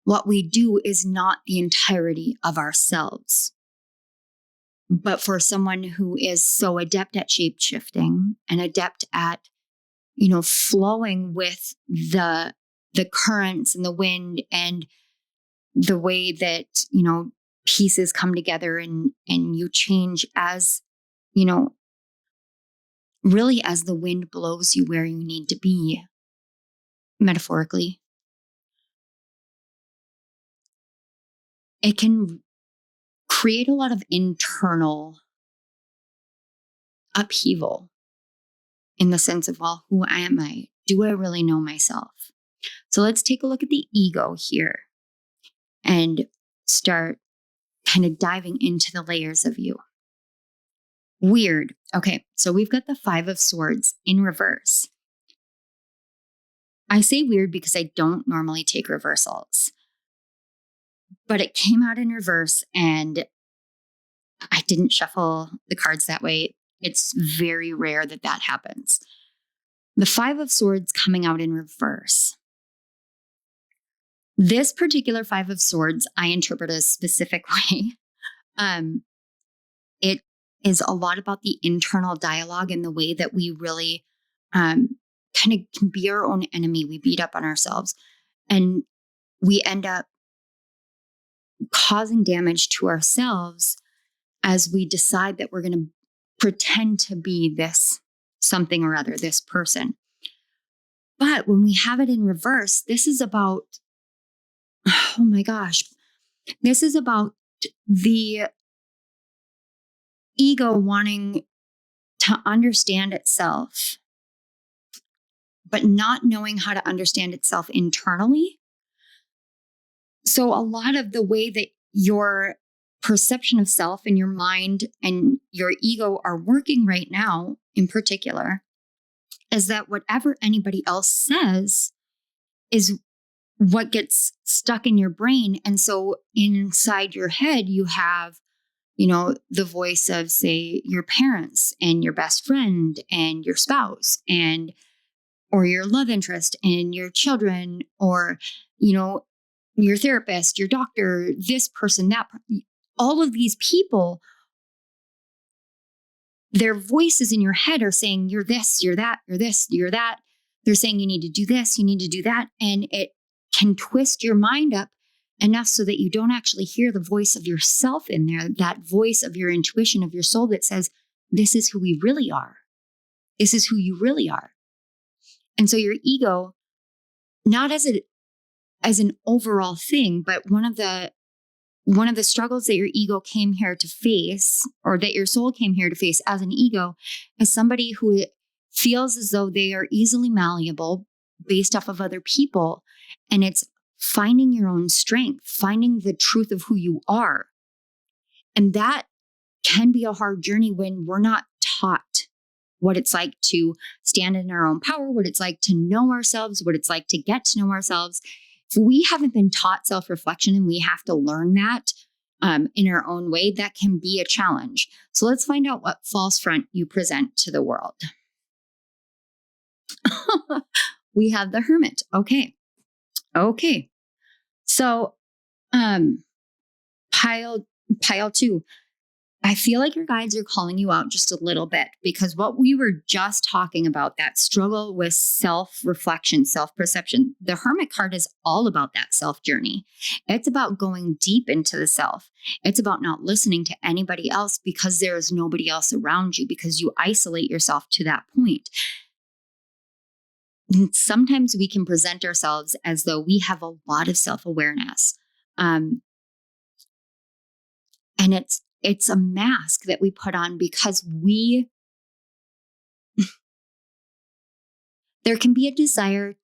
A: What we do is not the entirety of ourselves. But for someone who is so adept at shape-shifting and adept at, flowing with the currents and the wind and the way that, pieces come together and you change as, really as the wind blows you where you need to be, metaphorically, it can create a lot of internal upheaval in the sense of, well, who am I? Do I really know myself? So let's take a look at the ego here and start kind of diving into the layers of you. Weird. Okay, so we've got the 5 of Swords in reverse. I say weird because I don't normally take reversals, but it came out in reverse and I didn't shuffle the cards that way. It's very rare that happens. The 5 of Swords coming out in reverse. This particular 5 of Swords, I interpret a specific way. It is a lot about the internal dialogue and the way that we really kind of can be our own enemy. We beat up on ourselves and we end up causing damage to ourselves as we decide that we're going to pretend to be this something or other, this person. But when we have it in reverse, this is about, oh my gosh, this is about the ego wanting to understand itself, but not knowing how to understand itself internally. So a lot of the way that your perception of self and your mind and your ego are working right now, in particular, is that whatever anybody else says is what gets stuck in your brain. And so inside your head, you have, the voice of, say, your parents and your best friend and your spouse and or your love interest and your children, or, you know, your therapist, your doctor, this person, that, all of these people, their voices in your head are saying, you're this, you're that, you're this, you're that. They're saying you need to do this, you need to do that. And it can twist your mind up enough so that you don't actually hear the voice of yourself in there, that voice of your intuition, of your soul that says, this is who we really are. This is who you really are. And so your ego, not as an overall thing, but one of the struggles that your ego came here to face, or that your soul came here to face as an ego, is somebody who feels as though they are easily malleable based off of other people. And it's finding your own strength, finding the truth of who you are. And that can be a hard journey when we're not taught what it's like to stand in our own power, what it's like to know ourselves, what it's like to get to know ourselves. If we haven't been taught self-reflection and we have to learn that in our own way, that can be a challenge. So let's find out what false front you present to the world. We have the Hermit. Okay. So pile 2. I feel like your guides are calling you out just a little bit, because what we were just talking about, that struggle with self-reflection, self-perception, the Hermit card is all about that self journey. It's about going deep into the self. It's about not listening to anybody else because there is nobody else around you, because you isolate yourself to that point. And sometimes we can present ourselves as though we have a lot of self-awareness. And it's a mask that we put on because there can be a desire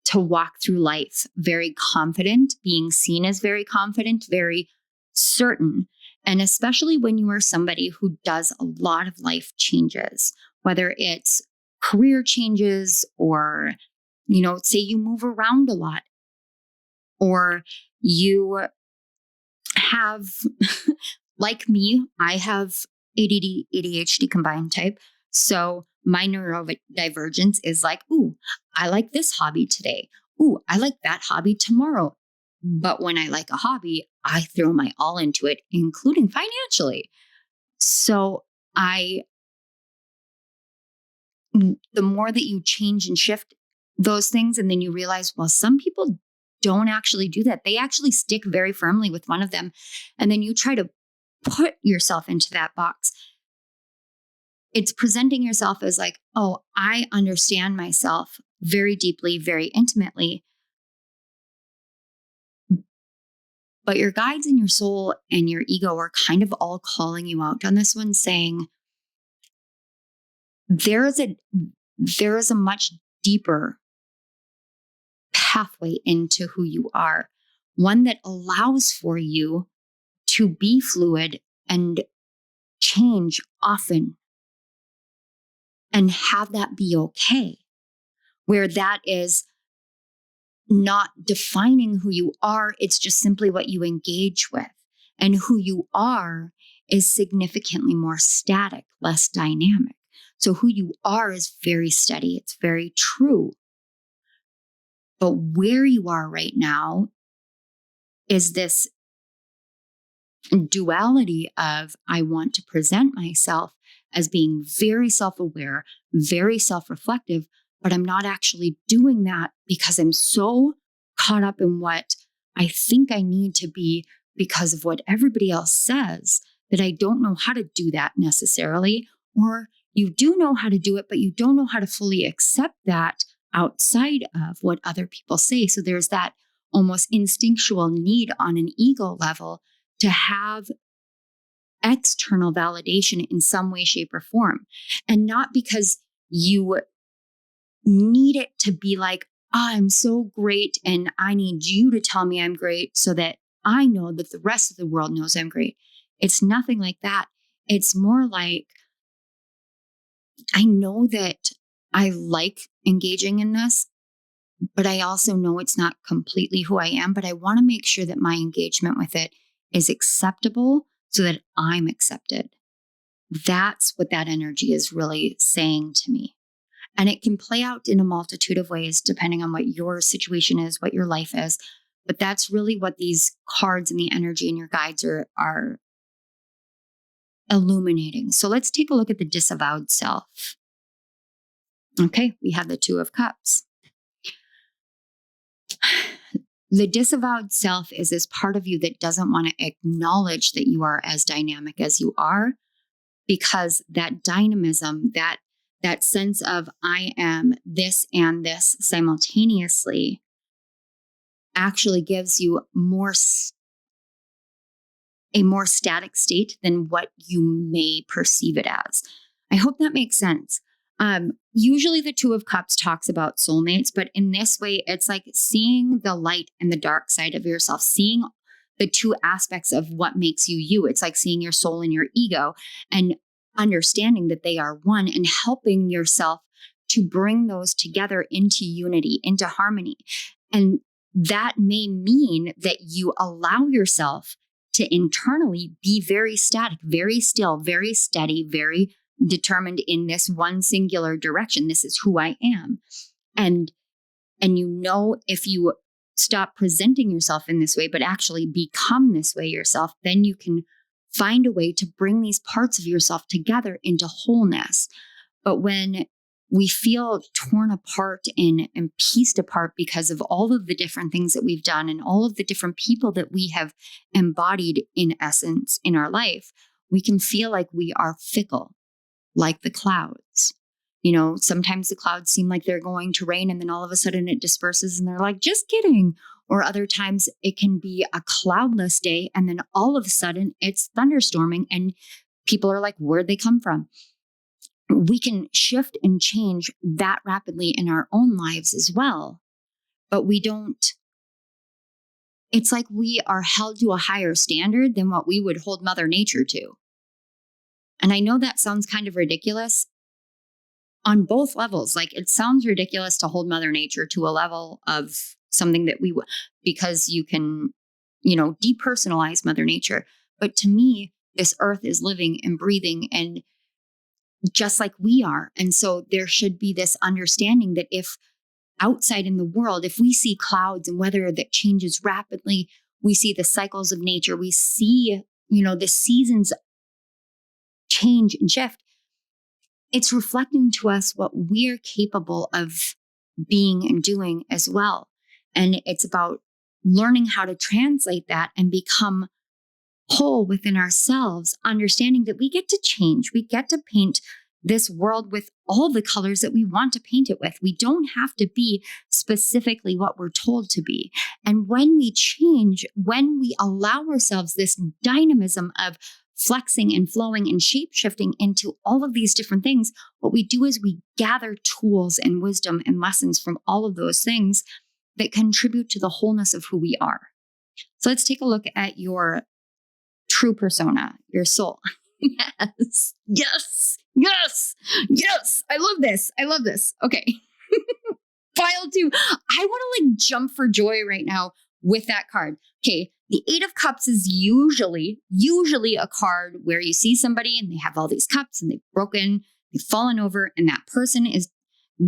A: to walk through life very confident, being seen as very confident, very certain. And especially when you are somebody who does a lot of life changes, whether it's career changes, or, say you move around a lot, or you have, like me, I have ADD, ADHD combined type. So my neurodivergence is like, ooh, I like this hobby today. Ooh, I like that hobby tomorrow. But when I like a hobby, I throw my all into it, including financially. So the more that you change and shift those things, and then you realize, well, some people don't actually do that. They actually stick very firmly with one of them. And then you try to put yourself into that box. It's presenting yourself as like, oh, I understand myself very deeply, very intimately. But your guides and your soul and your ego are kind of all calling you out on this one, saying there is a much deeper pathway into who you are, one that allows for you to be fluid and change often and have that be okay, where that is not defining who you are. It's just simply what you engage with. And who you are is significantly more static, less dynamic. So who you are is very steady. It's very true. But where you are right now is this duality of, I want to present myself as being very self-aware, very self-reflective, but I'm not actually doing that because I'm so caught up in what I think I need to be because of what everybody else says, that I don't know how to do that necessarily. Or you do know how to do it, but you don't know how to fully accept that outside of what other people say. So there's that almost instinctual need on an ego level to have external validation in some way, shape, or form. And not because you need it to be like, I'm so great and I need you to tell me I'm great so that I know that the rest of the world knows I'm great. It's nothing like that. It's more like, I know that I like engaging in this, but I also know it's not completely who I am, but I want to make sure that my engagement with it is acceptable so that I'm accepted. That's what that energy is really saying to me. And it can play out in a multitude of ways, depending on what your situation is, what your life is. But that's really what these cards and the energy and your guides are illuminating. So let's take a look at the disavowed self. Okay, we have the Two of Cups. The disavowed self is this part of you that doesn't want to acknowledge that you are as dynamic as you are, because that dynamism, that sense of I am this and this simultaneously actually gives you a more static state than what you may perceive it as. I hope that makes sense. Usually the Two of Cups talks about soulmates, but in this way, it's like seeing the light and the dark side of yourself, seeing the two aspects of what makes you you. It's like seeing your soul and your ego and understanding that they are one and helping yourself to bring those together into unity, into harmony. And that may mean that you allow yourself to internally be very static, very still, very steady, very determined in this one singular direction. This is who I am. And if you stop presenting yourself in this way, but actually become this way yourself, then you can find a way to bring these parts of yourself together into wholeness. But when we feel torn apart and pieced apart because of all of the different things that we've done and all of the different people that we have embodied in essence in our life, we can feel like we are fickle, like the clouds. You know, sometimes the clouds seem like they're going to rain and then all of a sudden it disperses and they're like, just kidding. Or other times it can be a cloudless day and then all of a sudden it's thunderstorming and people are like, where'd they come from? We can shift and change that rapidly in our own lives as well. But it's like we are held to a higher standard than what we would hold Mother Nature to. And I know that sounds kind of ridiculous on both levels. Like it sounds ridiculous to hold Mother Nature to a level of something that because you can, depersonalize Mother Nature. But to me, this earth is living and breathing and just like we are. And so there should be this understanding that if outside in the world, if we see clouds and weather that changes rapidly, we see the cycles of nature, we see, the seasons change and shift, it's reflecting to us what we're capable of being and doing as well. And it's about learning how to translate that and become whole within ourselves, understanding that we get to change. We get to paint this world with all the colors that we want to paint it with. We don't have to be specifically what we're told to be. And when we change, when we allow ourselves this dynamism of flexing and flowing and shape shifting into all of these different things, what we do is we gather tools and wisdom and lessons from all of those things that contribute to the wholeness of who we are. So let's take a look at your true persona, your soul. Yes, yes, yes, yes. I love this. I love this. Okay. Pile 2. I want to jump for joy right now with that card. Okay. The 8 of Cups is usually a card where you see somebody and they have all these cups and they've broken, they've fallen over, and that person is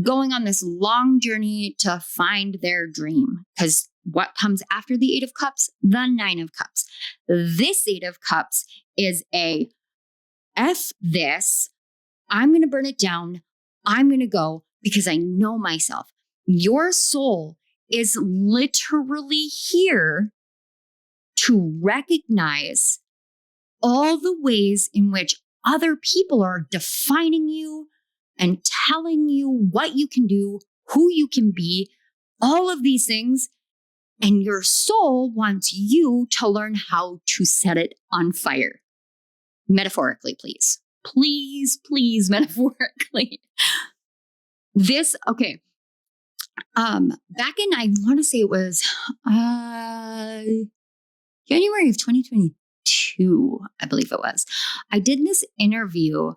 A: going on this long journey to find their dream. Because what comes after the 8 of Cups? The 9 of Cups. This 8 of Cups is a F this. I'm going to burn it down. I'm going to go because I know myself. Your soul is literally here to recognize all the ways in which other people are defining you and telling you what you can do, who you can be, all of these things. And your soul wants you to learn how to set it on fire. Metaphorically, please. Please, please, metaphorically. Okay. Back in, I want to say it was January of 2022, I believe it was. I did this interview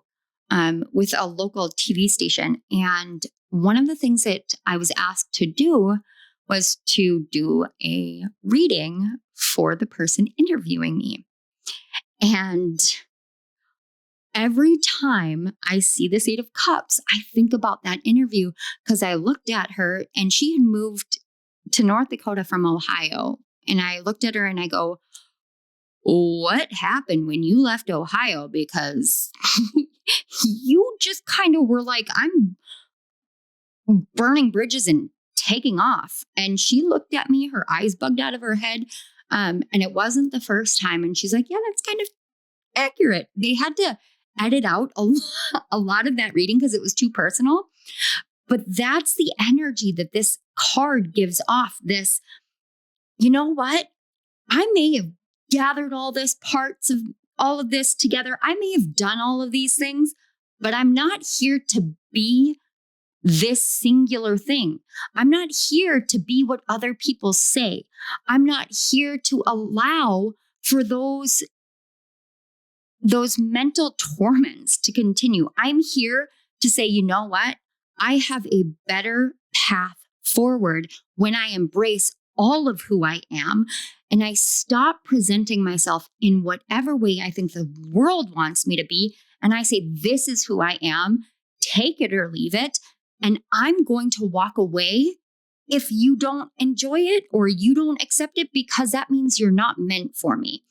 A: with a local TV station. And one of the things that I was asked to do was to do a reading for the person interviewing me. And every time I see this Eight of Cups, I think about that interview because I looked at her and she had moved to North Dakota from Ohio. And I looked at her and I go, what happened when you left Ohio? Because you just kind of were like, I'm burning bridges and taking off. And she looked at me, her eyes bugged out of her head. And it wasn't the first time. And she's like, yeah, that's kind of accurate. They had to edit out a lot of that reading because it was too personal. But that's the energy that this card gives off. This, you know what? I may have gathered all this parts of all of this together. I may have done all of these things, but I'm not here to be this singular thing. I'm not here to be what other people say. I'm not here to allow for those mental torments to continue. I'm here to say, you know what? I have a better path forward when I embrace all of who I am and I stop presenting myself in whatever way I think the world wants me to be. And I say, this is who I am, take it or leave it. And I'm going to walk away if you don't enjoy it or you don't accept it, because that means you're not meant for me.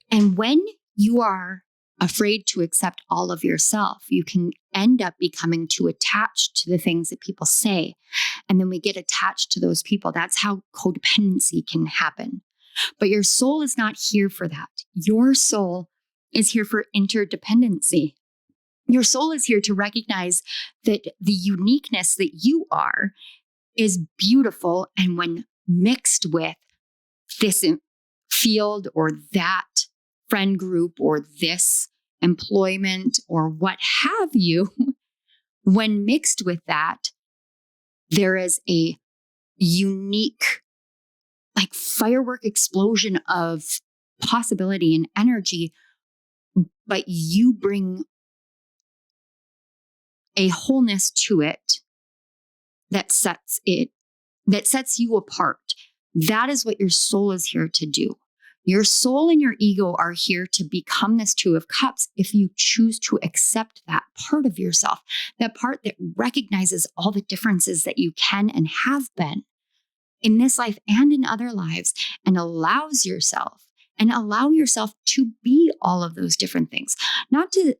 A: And when you are afraid to accept all of yourself, you can end up becoming too attached to the things that people say. And then we get attached to those people. That's how codependency can happen. But your soul is not here for that. Your soul is here for interdependency. Your soul is here to recognize that the uniqueness that you are is beautiful. And when mixed with this field or that friend group or this employment or what have you, when mixed with that, there is a unique, like firework explosion of possibility and energy, but you bring a wholeness to it that sets you apart. That is what your soul is here to do. Your soul and your ego are here to become this Two of Cups if you choose to accept that part of yourself, that part that recognizes all the differences that you can and have been in this life and in other lives, and allow yourself to be all of those different things. Not to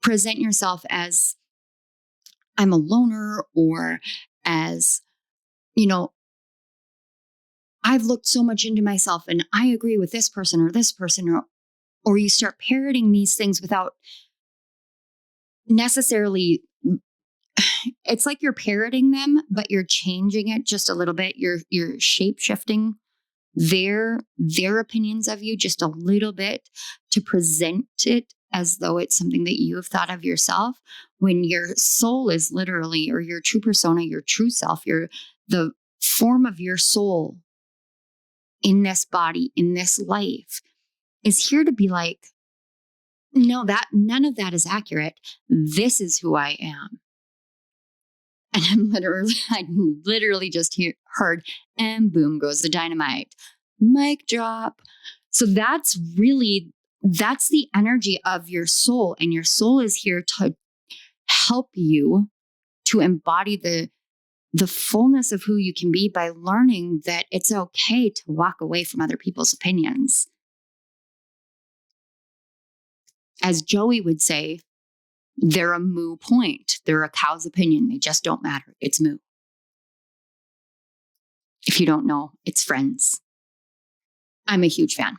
A: present yourself as I'm a loner or as, I've looked so much into myself and I agree with this person, or you start parroting these things without necessarily, it's like you're parroting them, but you're changing it just a little bit. You're shape shifting their opinions of you just a little bit to present it as though it's something that you have thought of yourself, when your soul is literally, or your true persona, your true self, the form of your soul in this body, in this life, is here to be like, no, none of that is accurate. This is who I am. And I literally just heard, and boom goes the dynamite. Mic drop. So that's the energy of your soul. And your soul is here to help you to embody the fullness of who you can be by learning that it's okay to walk away from other people's opinions. As Joey would say, they're a moo point. They're a cow's opinion. They just don't matter. It's moo. If you don't know, it's Friends. I'm a huge fan.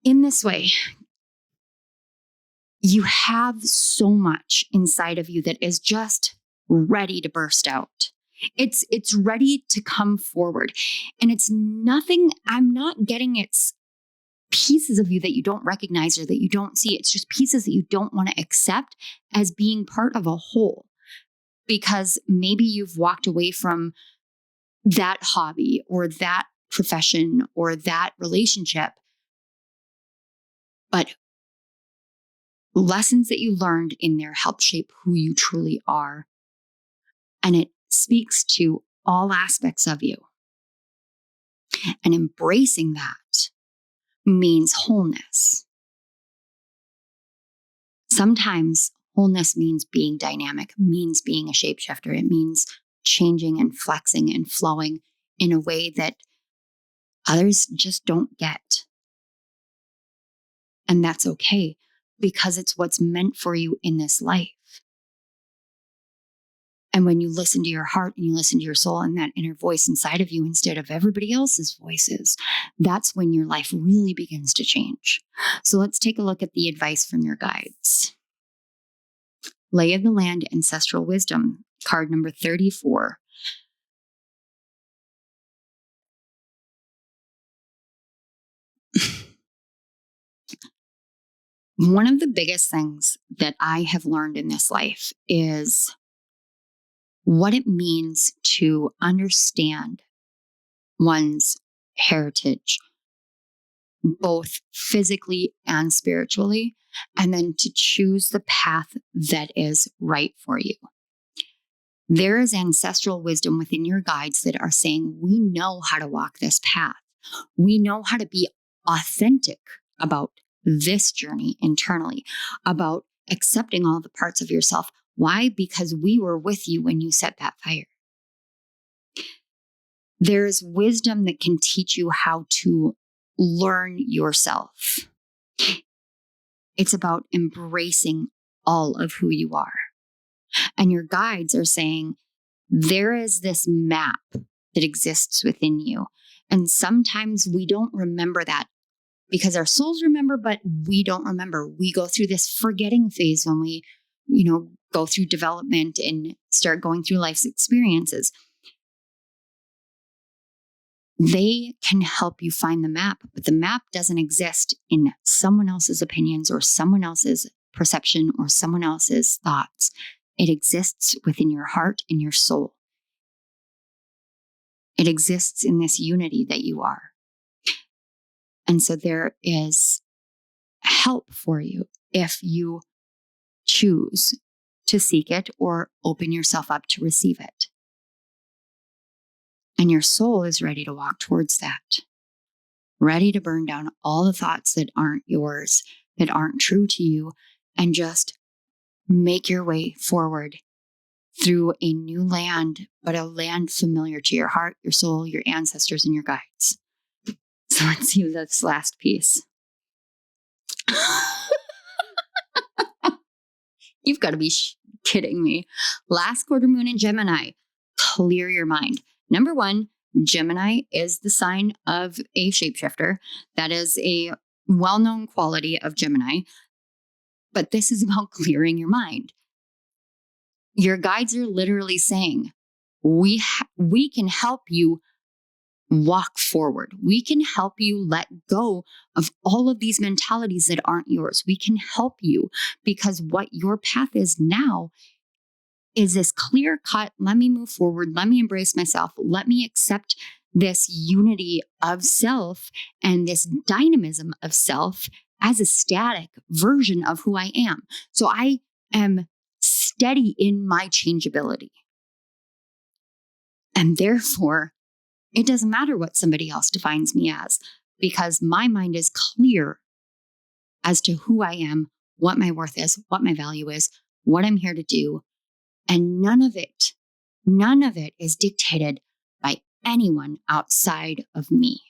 A: In this way, you have so much inside of you that is just ready to burst out. It's ready to come forward. And it's nothing, I'm not getting it's pieces of you that you don't recognize or that you don't see. It's just pieces that you don't want to accept as being part of a whole, because maybe you've walked away from that hobby or that profession or that relationship, but lessons that you learned in there help shape who you truly are. And it speaks to all aspects of you. And embracing that means wholeness. Sometimes wholeness means being dynamic, means being a shapeshifter. It means changing and flexing and flowing in a way that others just don't get. And that's okay, because it's what's meant for you in this life. And when you listen to your heart and you listen to your soul and that inner voice inside of you instead of everybody else's voices, that's when your life really begins to change. So let's take a look at the advice from your guides. Lay of the Land, Ancestral Wisdom, card number 34. One of the biggest things that I have learned in this life is what it means to understand one's heritage, both physically and spiritually, and then to choose the path that is right for you. There is ancestral wisdom within your guides that are saying, we know how to walk this path. We know how to be authentic about this journey internally, about accepting all the parts of yourself. Why? Because we were with you when you set that fire. There's wisdom that can teach you how to learn yourself. It's about embracing all of who you are. And your guides are saying, there is this map that exists within you. And sometimes we don't remember that because our souls remember, but we don't remember. We go through this forgetting phase when we, go through development and start going through life's experiences. They can help you find the map, but the map doesn't exist in someone else's opinions or someone else's perception or someone else's thoughts. It exists within your heart and your soul. It exists in this unity that you are. And so there is help for you if you choose to seek it or open yourself up to receive it. And your soul is ready to walk towards that, ready to burn down all the thoughts that aren't yours, that aren't true to you, and just make your way forward through a new land, but a land familiar to your heart, your soul, your ancestors, and your guides. So let's see this last piece. You've got to be kidding me. Last quarter moon in Gemini. Clear your mind. Number one, Gemini is the sign of a shapeshifter. That is a well-known quality of Gemini. But this is about clearing your mind. Your guides are literally saying, we can help you walk forward. We can help you let go of all of these mentalities that aren't yours. We can help you because what your path is now is this clear cut. Let me move forward. Let me embrace myself. Let me accept this unity of self and this dynamism of self as a static version of who I am. So I am steady in my changeability. And therefore, it doesn't matter what somebody else defines me as, because my mind is clear as to who I am, what my worth is, what my value is, what I'm here to do. And none of it is dictated by anyone outside of me.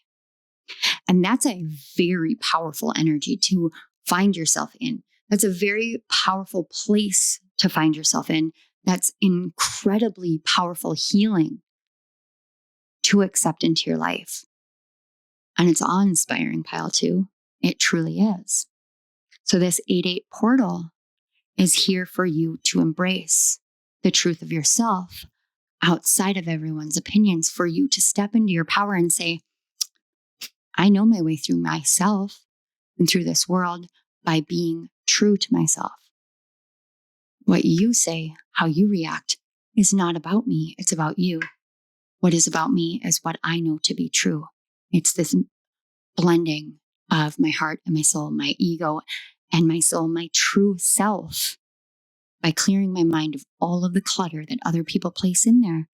A: And that's a very powerful energy to find yourself in. That's a very powerful place to find yourself in. That's incredibly powerful healing to accept into your life. And it's awe-inspiring, pile 2. It truly is. So this 8-8 portal is here for you to embrace the truth of yourself outside of everyone's opinions, for you to step into your power and say, I know my way through myself and through this world by being true to myself. What you say, how you react, is not about me. It's about you. What is about me is what I know to be true. It's this blending of my heart and my soul, my ego and my soul, my true self, by clearing my mind of all of the clutter that other people place in there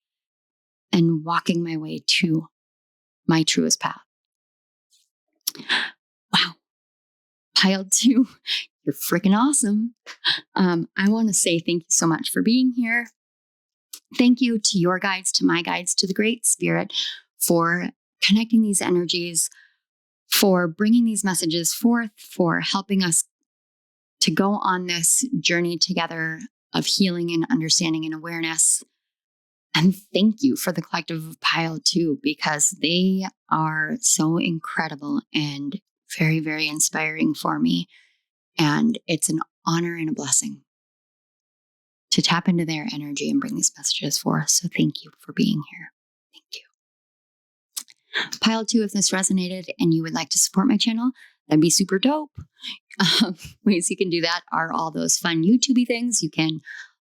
A: and walking my way to my truest path. Wow. Pile 2, you're freaking awesome. I want to say thank you so much for being here. Thank you to your guides, to my guides, to the Great Spirit for connecting these energies, for bringing these messages forth, for helping us to go on this journey together of healing and understanding and awareness. And thank you for the collective of Pile too, because they are so incredible and very, very inspiring for me. And it's an honor and a blessing to tap into their energy and bring these messages forth. So thank you for being here. Thank you. Pile 2, if this resonated and you would like to support my channel, that'd be super dope. Ways you can do that are all those fun YouTubey things. You can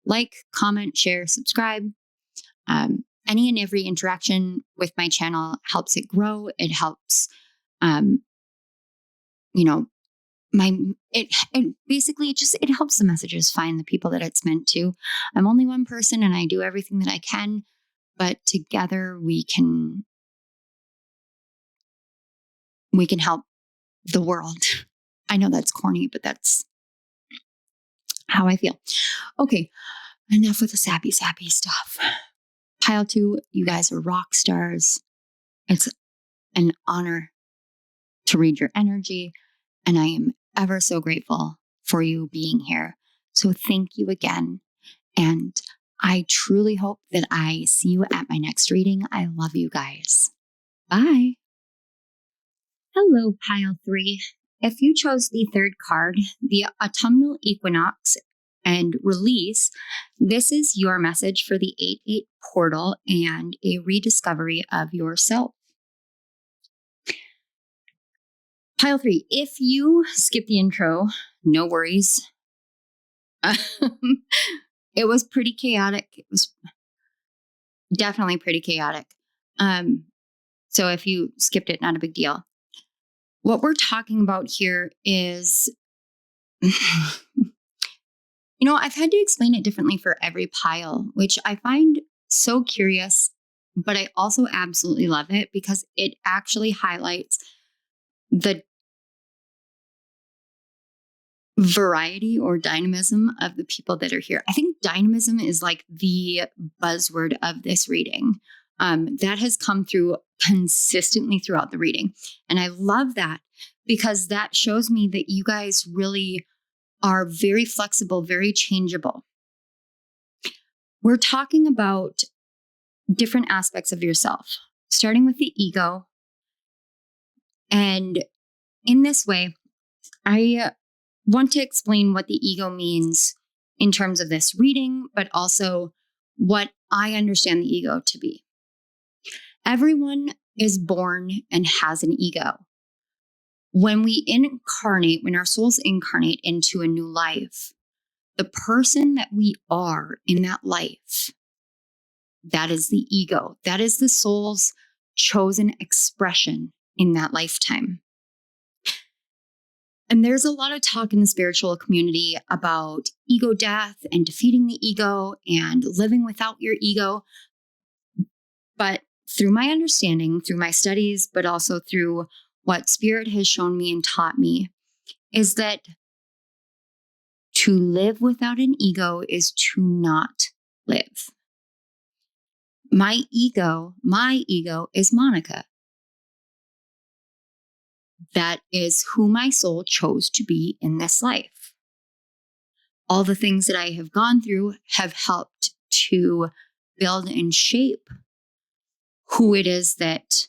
A: like, comment, share, subscribe. Any and every interaction with my channel helps it grow. It helps, it helps the messages find the people that it's meant to. I'm only one person and I do everything that I can, but together we can help the world. I know that's corny, but that's how I feel. Okay, enough with the sappy stuff. Pile 2, you guys are rock stars. It's an honor to read your energy, and I am ever so grateful for you being here. So thank you again, and I truly hope that I see you at my next reading. I love you guys. Bye. Hello, Pile 3. If you chose the third card, the autumnal equinox and release, this is your message for the 8/8 portal and a rediscovery of yourself. Pile 3, if you skip the intro, no worries. It was pretty chaotic. It was definitely pretty chaotic. So if you skipped it, not a big deal. What we're talking about here is, I've had to explain it differently for every pile, which I find so curious, but I also absolutely love it because it actually highlights the variety or dynamism of the people that are here. I think dynamism is like the buzzword of this reading. That has come through consistently throughout the reading. And I love that because that shows me that you guys really are very flexible, very changeable. We're talking about different aspects of yourself, starting with the ego. And in this way, I want to explain what the ego means in terms of this reading, but also what I understand the ego to be. Everyone is born and has an ego. When we incarnate, when our souls incarnate into a new life, the person that we are in that life, that is the ego. That is the soul's chosen expression in that lifetime. And there's a lot of talk in the spiritual community about ego death and defeating the ego and living without your ego. But through my understanding, through my studies, but also through what Spirit has shown me and taught me, is that to live without an ego is to not live. My ego is Monica. That is who my soul chose to be in this life. All the things that I have gone through have helped to build and shape who it is that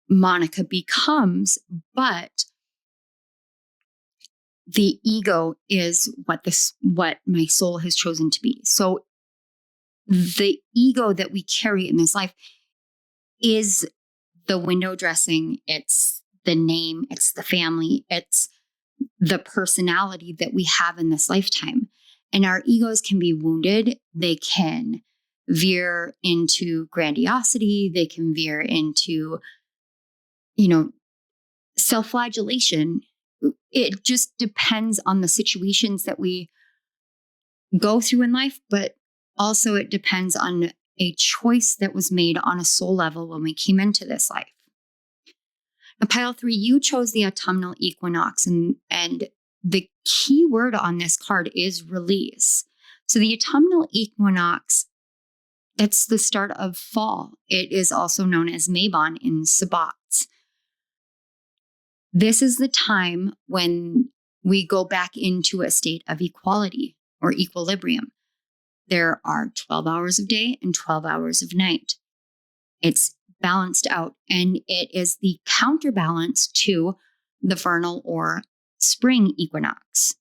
A: Monica becomes, but the ego is what my soul has chosen to be. So the ego that we carry in this life is the window dressing, it's the name, it's the family, it's the personality that we have in this lifetime. And our egos can be wounded. They can veer into grandiosity. They can veer into, self-flagellation. It just depends on the situations that we go through in life, but also it depends on a choice that was made on a soul level when we came into this life. Now, Pile 3, you chose the autumnal equinox, and the key word on this card is release. So the autumnal equinox, that's the start of fall. It is also known as Mabon in Sabbats. This is the time when we go back into a state of equality or equilibrium. There are 12 hours of day and 12 hours of night. It's balanced out, and it is the counterbalance to the vernal or spring equinox.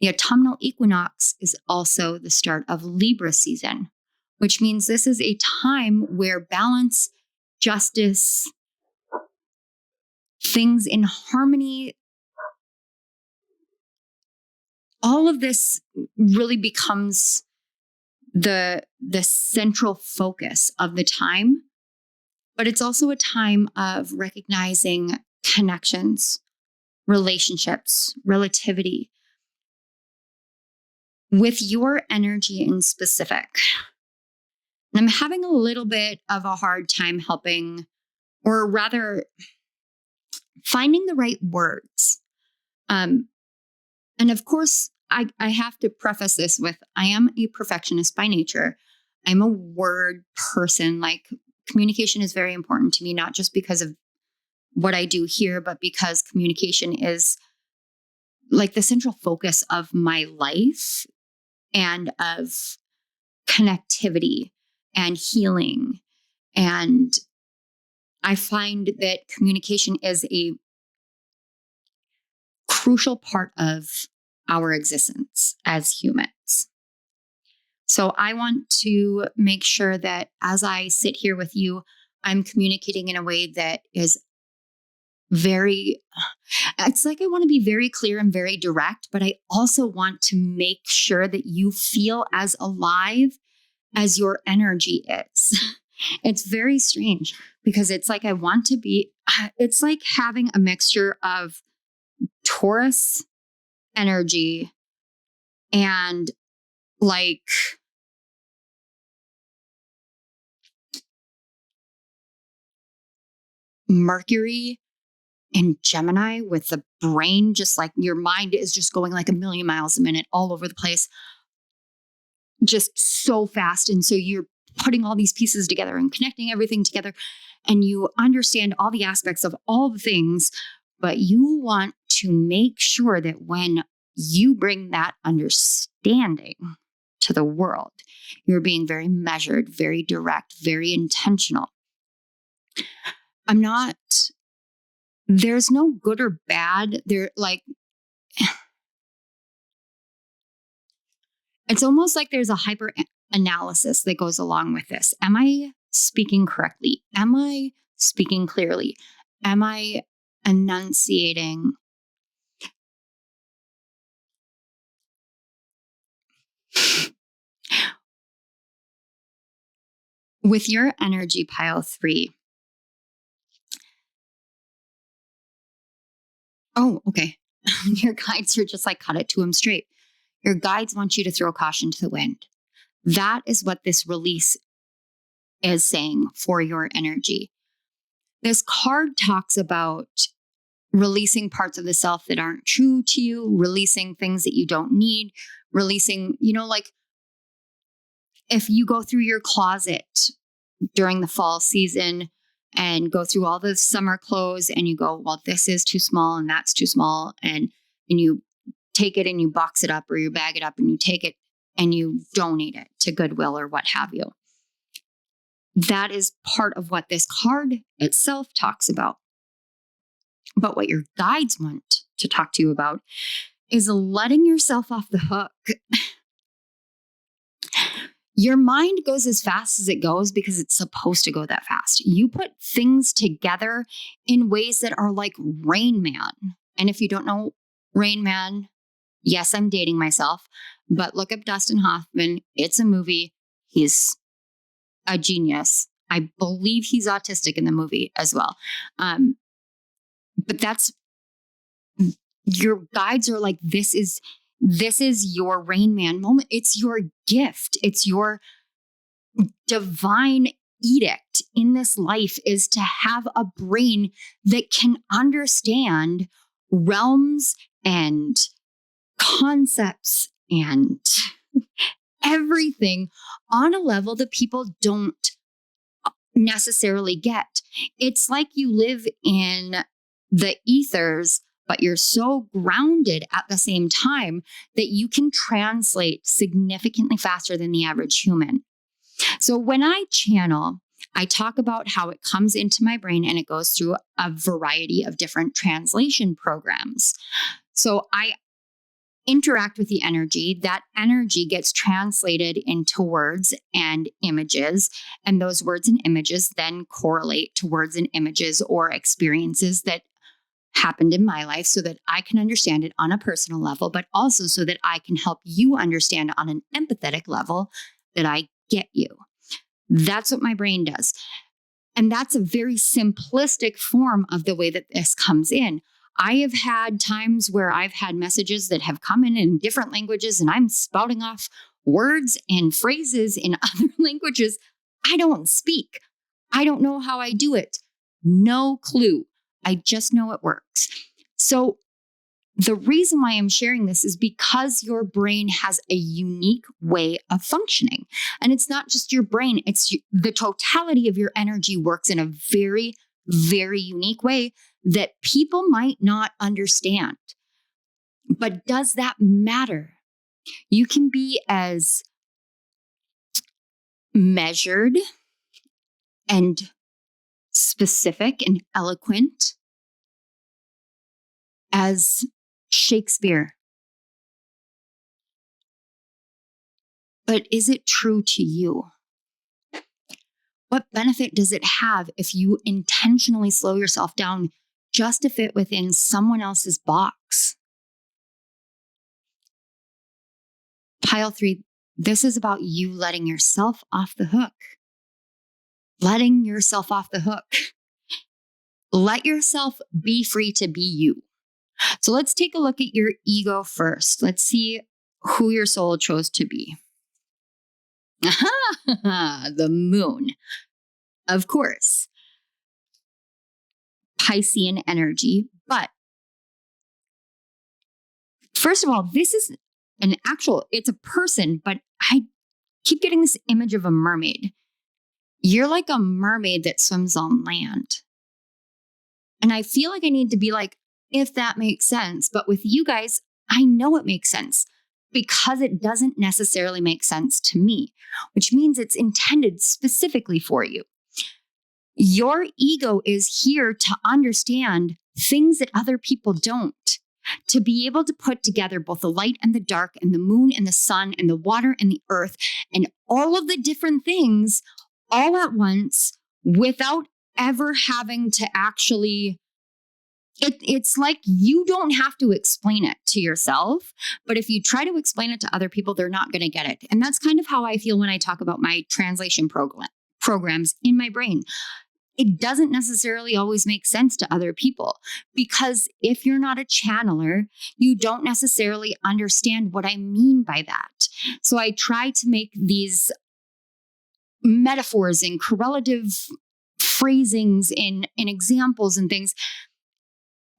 A: The autumnal equinox is also the start of Libra season, which means this is a time where balance, justice, things in harmony, all of this really becomes the central focus of the time. But it's also a time of recognizing connections, relationships, relativity. With your energy in specific, and I'm having a little bit of a hard time helping, or rather finding the right words. And of course, I have to preface this with, I am a perfectionist by nature. I'm a word person. Like, communication is very important to me, not just because of what I do here, but because communication is like the central focus of my life and of connectivity and healing. And I find that communication is a crucial part of our existence as humans. So I want to make sure that as I sit here with you, I'm communicating in a way that is it's like I want to be very clear and very direct, but I also want to make sure that you feel as alive as your energy is. It's very strange because it's like it's like having a mixture of Taurus energy and like Mercury and Gemini, with the brain, just like your mind is just going like a million miles a minute all over the place, just so fast. And so you're putting all these pieces together and connecting everything together, and you understand all the aspects of all the things, but you want to make sure that when you bring that understanding to the world, you're being very measured, very direct, very intentional. There's no good or bad. It's almost like there's a hyper analysis that goes along with this. Am I speaking correctly? Am I speaking clearly? Am I enunciating? With your energy pile 3. Oh, okay. Your guides are just like, cut it to them straight. Your guides want you to throw caution to the wind. That is what this release is saying for your energy. This card talks about releasing parts of the self that aren't true to you, releasing things that you don't need, releasing, like if you go through your closet during the fall season and go through all the summer clothes and you go, well, this is too small and that's too small. And you take it and you box it up, or you bag it up and you take it and you donate it to Goodwill or what have you. That is part of what this card itself talks about. But what your guides want to talk to you about is letting yourself off the hook. Your mind goes as fast as it goes because it's supposed to go that fast. You put things together in ways that are like Rain Man. And if you don't know Rain Man, yes, I'm dating myself, but look up Dustin Hoffman. It's a movie. He's a genius. I believe he's autistic in the movie as well. But that's, your guides are like, this is your Rain Man moment. It's your gift. It's your divine edict in this life, is to have a brain that can understand realms and concepts and everything on a level that people don't necessarily get. It's like you live in the ethers, but you're so grounded at the same time that you can translate significantly faster than the average human. So when I channel, I talk about how it comes into my brain and it goes through a variety of different translation programs. So I interact with the energy. That energy gets translated into words and images, and those words and images then correlate to words and images or experiences that happened in my life so that I can understand it on a personal level, but also so that I can help you understand on an empathetic level that I get you. That's what my brain does. And that's a very simplistic form of the way that this comes in. I have had times where I've had messages that have come in different languages, and I'm spouting off words and phrases in other languages I don't speak. I don't know how I do it. No clue. I just know it works. So the reason why I'm sharing this is because your brain has a unique way of functioning. And it's not just your brain, it's the totality of your energy works in a very, very unique way that people might not understand. But does that matter? You can be as measured and specific and eloquent as Shakespeare. But is it true to you? What benefit does it have if you intentionally slow yourself down just to fit within someone else's box? Pile 3, this is about you letting yourself off the hook. Letting yourself off the hook. Let yourself be free to be you. So let's take a look at your ego first. Let's see who your soul chose to be. The moon. Of course. Piscean energy. But first of all, this is it's a person, but I keep getting this image of a mermaid. You're like a mermaid that swims on land. And I feel like I need to be like, if that makes sense. But with you guys, I know it makes sense because it doesn't necessarily make sense to me, which means it's intended specifically for you. Your ego is here to understand things that other people don't, to be able to put together both the light and the dark and the moon and the sun and the water and the earth and all of the different things all at once without ever having to actually, it's like you don't have to explain it to yourself, but if you try to explain it to other people, they're not going to get it. And that's kind of how I feel when I talk about my translation programs in my brain. It doesn't necessarily always make sense to other people because if you're not a channeler, you don't necessarily understand what I mean by that. So I try to make these metaphors and correlative phrasings in examples and things.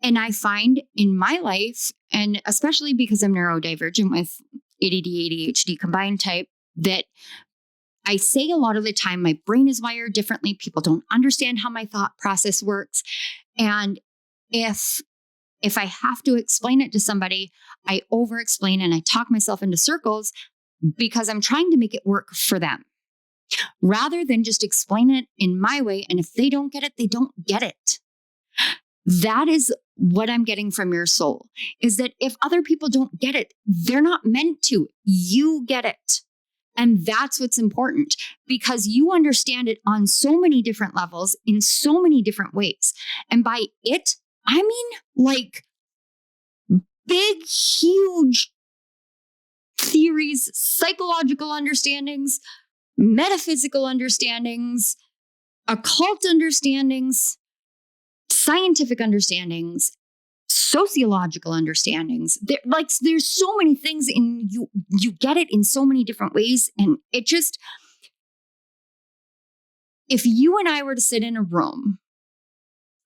A: And I find in my life, and especially because I'm neurodivergent with ADD, ADHD combined type, that I say a lot of the time, my brain is wired differently. People don't understand how my thought process works. And if I have to explain it to somebody, I over-explain and I talk myself into circles because I'm trying to make it work for them rather than just explain it in my way. And if they don't get it, they don't get it. That is what I'm getting from your soul, is that if other people don't get it, they're not meant to. You get it. And that's what's important because you understand it on so many different levels in so many different ways. And by it, I mean like big, huge theories, psychological understandings, metaphysical understandings, occult understandings, scientific understandings, sociological understandings. There's so many things in you. You get it in so many different ways. And it just, if you and I were to sit in a room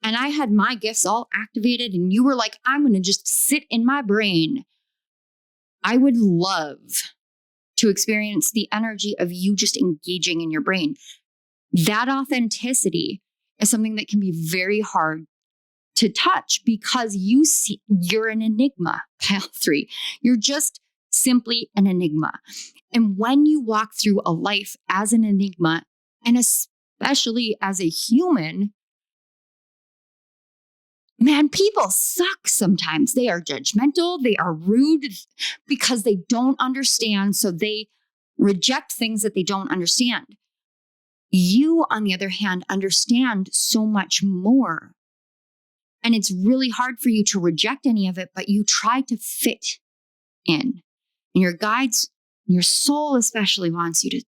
A: and I had my gifts all activated and you were like, I'm going to just sit in my brain I would love to experience the energy of you just engaging in your brain. That authenticity is something that can be very hard to touch because you're an enigma, pile 3. You're just simply an enigma. And when you walk through a life as an enigma, and especially as a human, man, people suck sometimes. They are judgmental. They are rude because they don't understand. So they reject things that they don't understand. You, on the other hand, understand so much more. And it's really hard for you to reject any of it, but you try to fit in. And your guides, your soul especially wants you to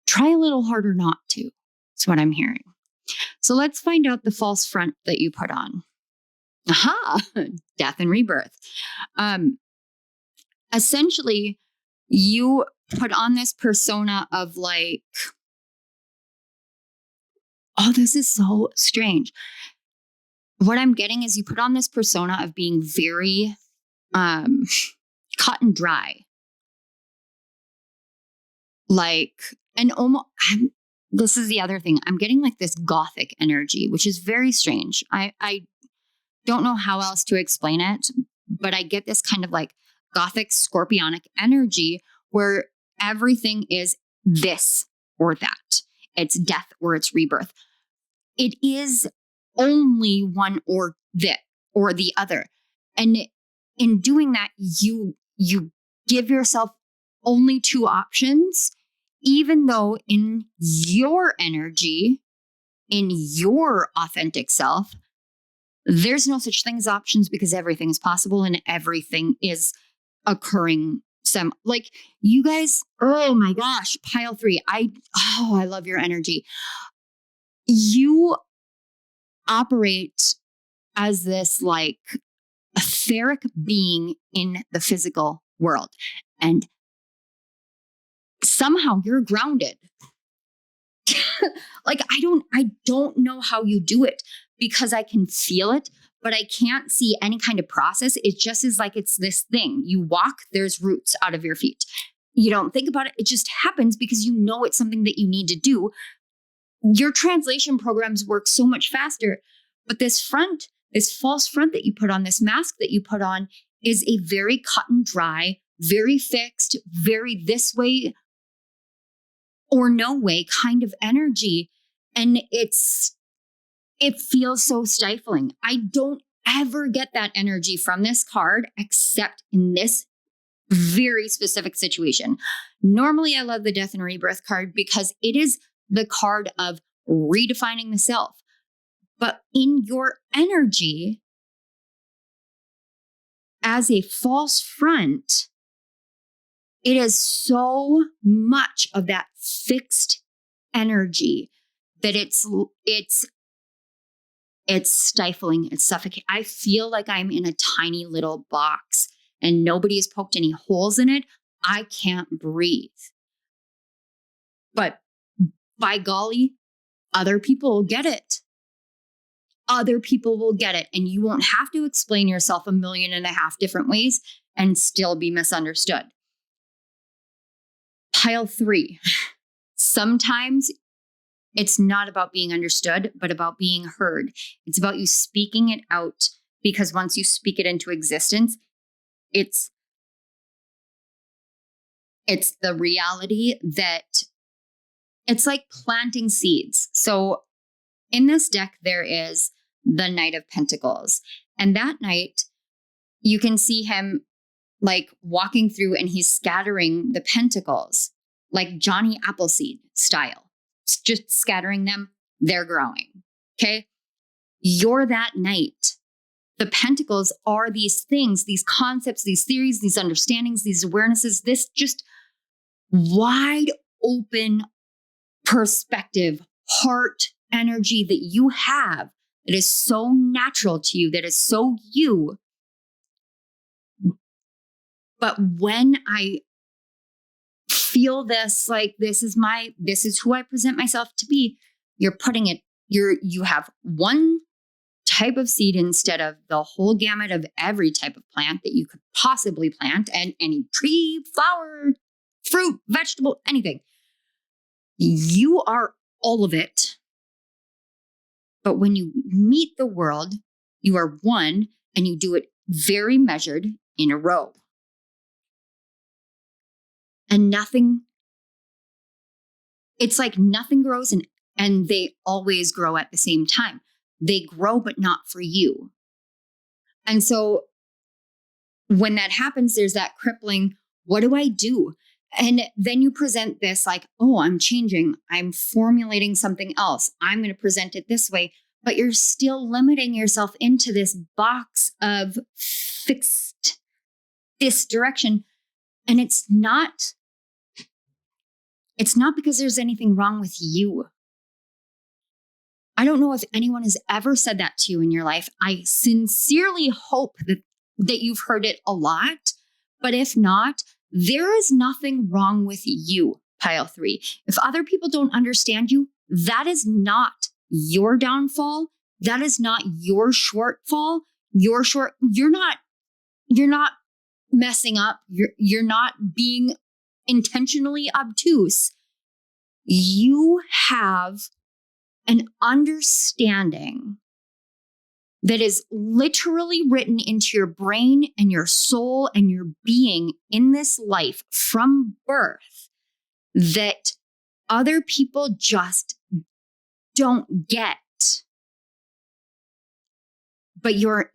A: try a little harder not to. That's what I'm hearing. So let's find out the false front that you put on. Aha, death and rebirth. Essentially, you put on this persona of like, oh, this is so strange. What I'm getting is you put on this persona of being very cut and dry. Like, and almost, this is the other thing. I'm getting like this gothic energy, which is very strange. I don't know how else to explain it, but I get this kind of like gothic scorpionic energy where everything is this or that. It's death or it's rebirth. It is only one or the other. And in doing that, you give yourself only two options, even though in your energy, in your authentic self, there's no such thing as options because everything is possible and everything is occurring. Like you guys, oh my gosh, pile 3. I love your energy. You operate as this like etheric being in the physical world. And somehow you're grounded. Like, I don't know how you do it because I can feel it, but I can't see any kind of process. It just is like, it's this thing. You walk, there's roots out of your feet. You don't think about it. It just happens because you know it's something that you need to do. Your translation programs work so much faster. But this false front that you put on, this mask that you put on is a very cut and dry, very fixed, very this way or no way kind of energy. And it feels so stifling. I don't ever get that energy from this card except in this very specific situation. Normally, I love the death and rebirth card because it is the card of redefining the self. But in your energy, as a false front, it is so much of that fixed energy that it's stifling, it's suffocating. I feel like I'm in a tiny little box and nobody has poked any holes in it. I can't breathe. But by golly, other people will get it. Other people will get it. And you won't have to explain yourself 1.5 million different ways and still be misunderstood. Pile 3. Sometimes it's not about being understood, but about being heard. It's about you speaking it out, because once you speak it into existence, it's the reality that it's like planting seeds. So in this deck, there is the Knight of Pentacles. And that knight, you can see him like walking through and he's scattering the pentacles like Johnny Appleseed style. It's just scattering them. They're growing. Okay. You're that knight. The pentacles are these things, these concepts, these theories, these understandings, these awarenesses, this just wide open perspective, heart energy that you have that is so natural to you, that is so you. But when I feel this, like this is who I present myself to be, you're putting it, you have one type of seed instead of the whole gamut of every type of plant that you could possibly plant, and any tree, flower, fruit, vegetable, anything. You are all of it. But when you meet the world, you are one, and you do it very measured in a row. And it's like nothing grows and they always grow at the same time. They grow, but not for you. And so when that happens, there's that crippling, what do I do? And then you present this like, oh, I'm changing. I'm formulating something else. I'm going to present it this way. But you're still limiting yourself into this box of fixed this direction. And it's not because there's anything wrong with you. I don't know if anyone has ever said that to you in your life. I sincerely hope that you've heard it a lot. But if not, there is nothing wrong with you, pile 3. If other people don't understand you, that is not your downfall. That is not your shortfall. You're not messing up. You're not being intentionally obtuse. You have an understanding that is literally written into your brain and your soul and your being in this life from birth that other people just don't get. But your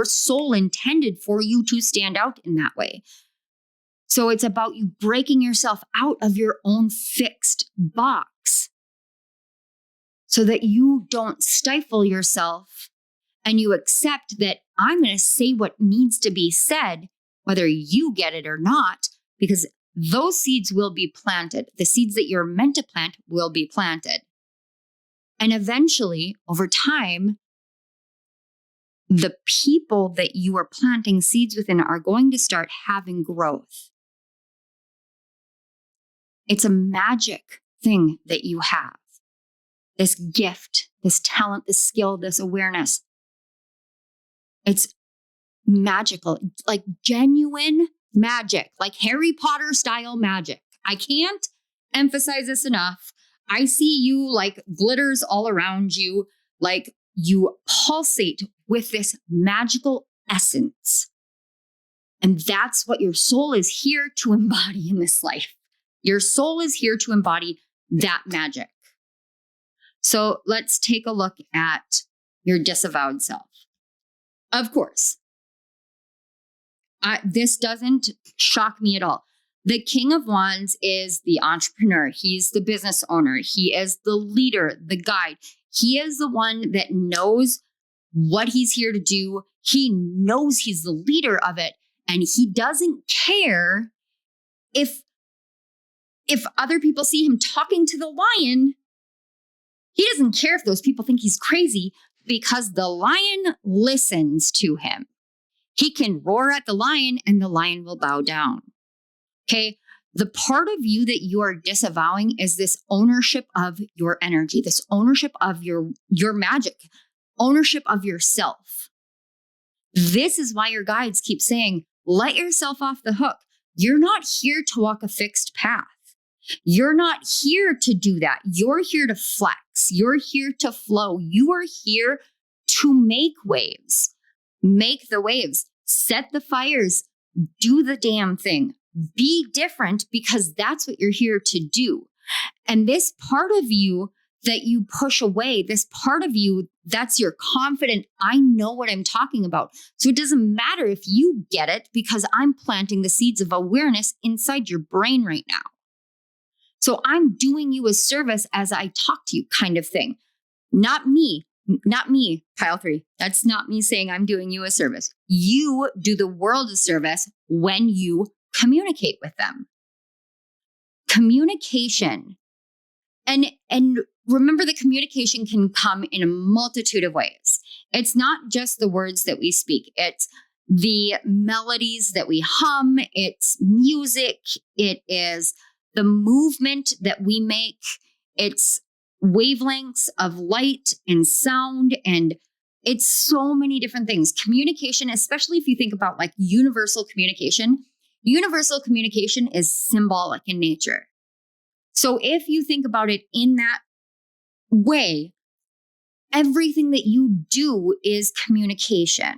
A: soul intended for you to stand out in that way. So it's about you breaking yourself out of your own fixed box so that you don't stifle yourself and you accept that I'm going to say what needs to be said, whether you get it or not, because those seeds will be planted. The seeds that you're meant to plant will be planted. And eventually, over time, the people that you are planting seeds within are going to start having growth. It's a magic thing that you have. This gift, this talent, this skill, this awareness. It's magical, like genuine magic, like Harry Potter style magic. I can't emphasize this enough. I see you like glitters all around you, like you pulsate with this magical essence. And that's what your soul is here to embody in this life. Your soul is here to embody that magic. So let's take a look at your disavowed self. Of course, this doesn't shock me at all. The King of Wands is the entrepreneur. He's the business owner. He is the leader, the guide. He is the one that knows what he's here to do. He knows he's the leader of it. And he doesn't care if other people see him talking to the lion. He doesn't care if those people think he's crazy because the lion listens to him. He can roar at the lion and the lion will bow down. Okay, the part of you that you are disavowing is this ownership of your energy, this ownership of your magic, ownership of yourself. This is why your guides keep saying, let yourself off the hook. You're not here to walk a fixed path. You're not here to do that. You're here to flex. You're here to flow. You are here to make waves. Make the waves. Set the fires. Do the damn thing. Be different because that's what you're here to do. And this part of you that you push away, this part of you that's your confident, I know what I'm talking about. So it doesn't matter if you get it because I'm planting the seeds of awareness inside your brain right now. So I'm doing you a service as I talk to you kind of thing. Not me, pile 3. That's not me saying I'm doing you a service. You do the world a service when you communicate with them. Communication. And remember that communication can come in a multitude of ways. It's not just the words that we speak. It's the melodies that we hum. It's music. It is the movement that we make. It's wavelengths of light and sound, and it's so many different things. Communication, especially if you think about like universal communication is symbolic in nature. So if you think about it in that way, everything that you do is communication.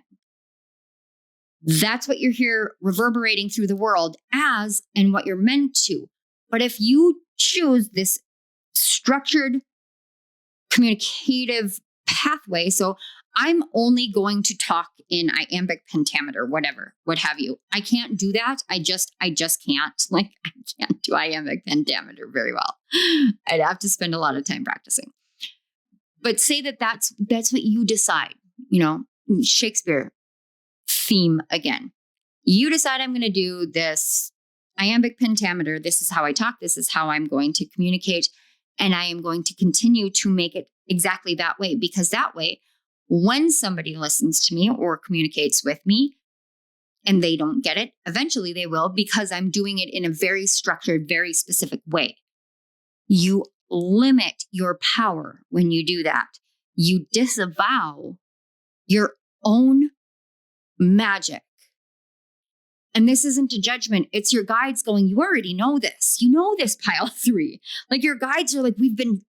A: That's what you're here reverberating through the world as, and what you're meant to. But if you choose this structured communicative pathway, so I'm only going to talk in iambic pentameter, whatever, what have you. I can't do that. I just can't. Like, I can't do iambic pentameter very well. I'd have to spend a lot of time practicing. But say that that's what you decide, Shakespeare theme again. You decide I'm going to do this iambic pentameter. This is how I talk. This is how I'm going to communicate. And I am going to continue to make it exactly that way, because that way, when somebody listens to me or communicates with me and they don't get it, eventually they will, because I'm doing it in a very structured, very specific way. You limit your power when you do that. You disavow your own magic. And this isn't a judgment. It's your guides going, you already know this. You know this, pile 3. Like, your guides are like, we've been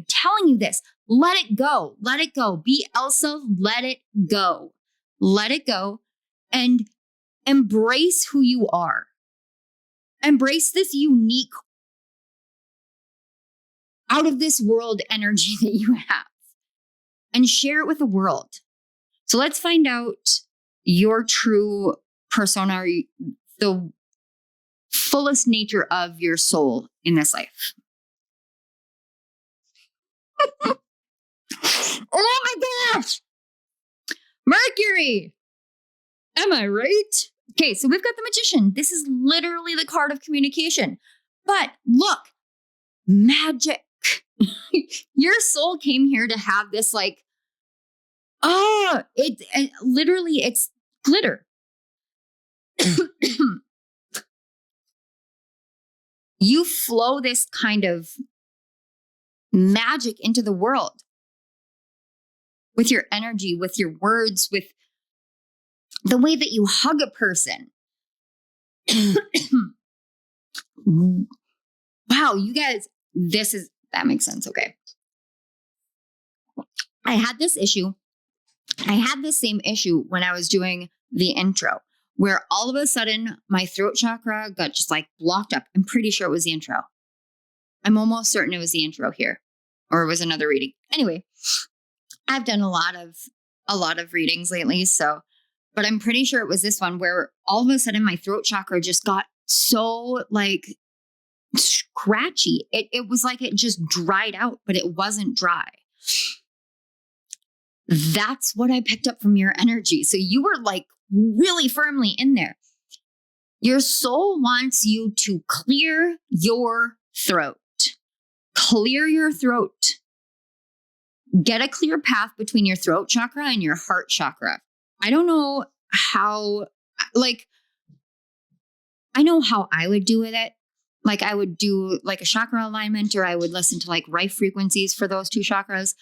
A: telling you this. Let it go. Let it go. Be Elsa. Let it go. Let it go. And embrace who you are. Embrace this unique, out of this world energy that you have, and share it with the world. So let's find out your true persona, the fullest nature of your soul in this life. Oh my gosh! Mercury! Am I right? Okay, so we've got the Magician. This is literally the card of communication. But look, magic. Your soul came here to have this literally it's glitter. You flow this kind of magic into the world with your energy, with your words, with the way that you hug a person. Wow, you guys, that makes sense. Okay. I had this same issue when I was doing the intro, where all of a sudden my throat chakra got just blocked up. I'm pretty sure it was the intro. I'm almost certain it was the intro here, or it was another reading. Anyway, I've done a lot of readings lately, but I'm pretty sure it was this one where all of a sudden my throat chakra just got so scratchy. It was like it just dried out, but it wasn't dry. That's what I picked up from your energy. So you were really firmly in there. Your soul wants you to clear your throat. Clear your throat. Get a clear path between your throat chakra and your heart chakra. I don't know how, I know how I would do with it. I would do a chakra alignment, or I would listen to Rife frequencies for those two chakras.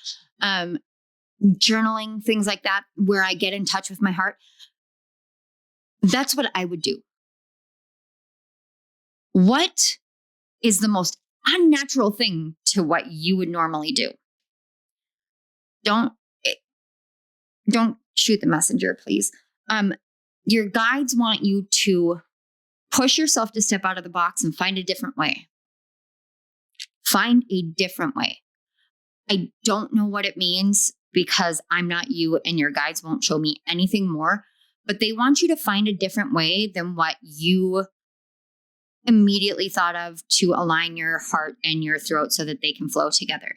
A: Journaling, things like that, where I get in touch with my heart. That's what I would do. What is the most unnatural thing to what you would normally do? Don't shoot the messenger, please. Your guides want you to push yourself to step out of the box and find a different way. Find a different way. I don't know what it means, because I'm not you and your guides won't show me anything more, but they want you to find a different way than what you immediately thought of to align your heart and your throat so that they can flow together.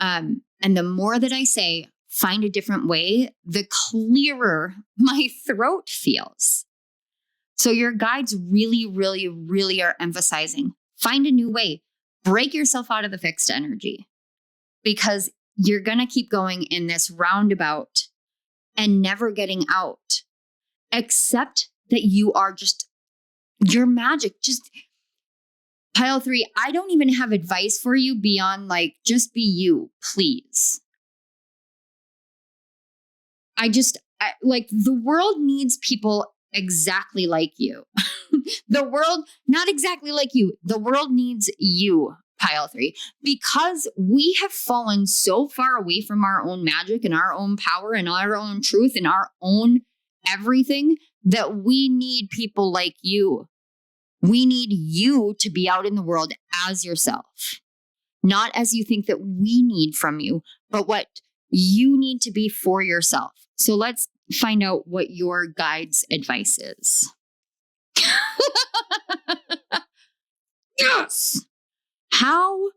A: And the more that I say, find a different way, the clearer my throat feels. So your guides really, really, really are emphasizing, find a new way, break yourself out of the fixed energy, because you're going to keep going in this roundabout and never getting out, except that you are just, your magic, just Pile 3, I don't even have advice for you beyond like, just be you, please. Like the world needs people exactly like you. The world, not exactly like you. The world needs you, Pile 3, because we have fallen so far away from our own magic and our own power and our own truth and our own everything that we need people like you. We need you to be out in the world as yourself, not as you think that we need from you, but what you need to be for yourself. So let's find out what your guide's advice is. Yes. How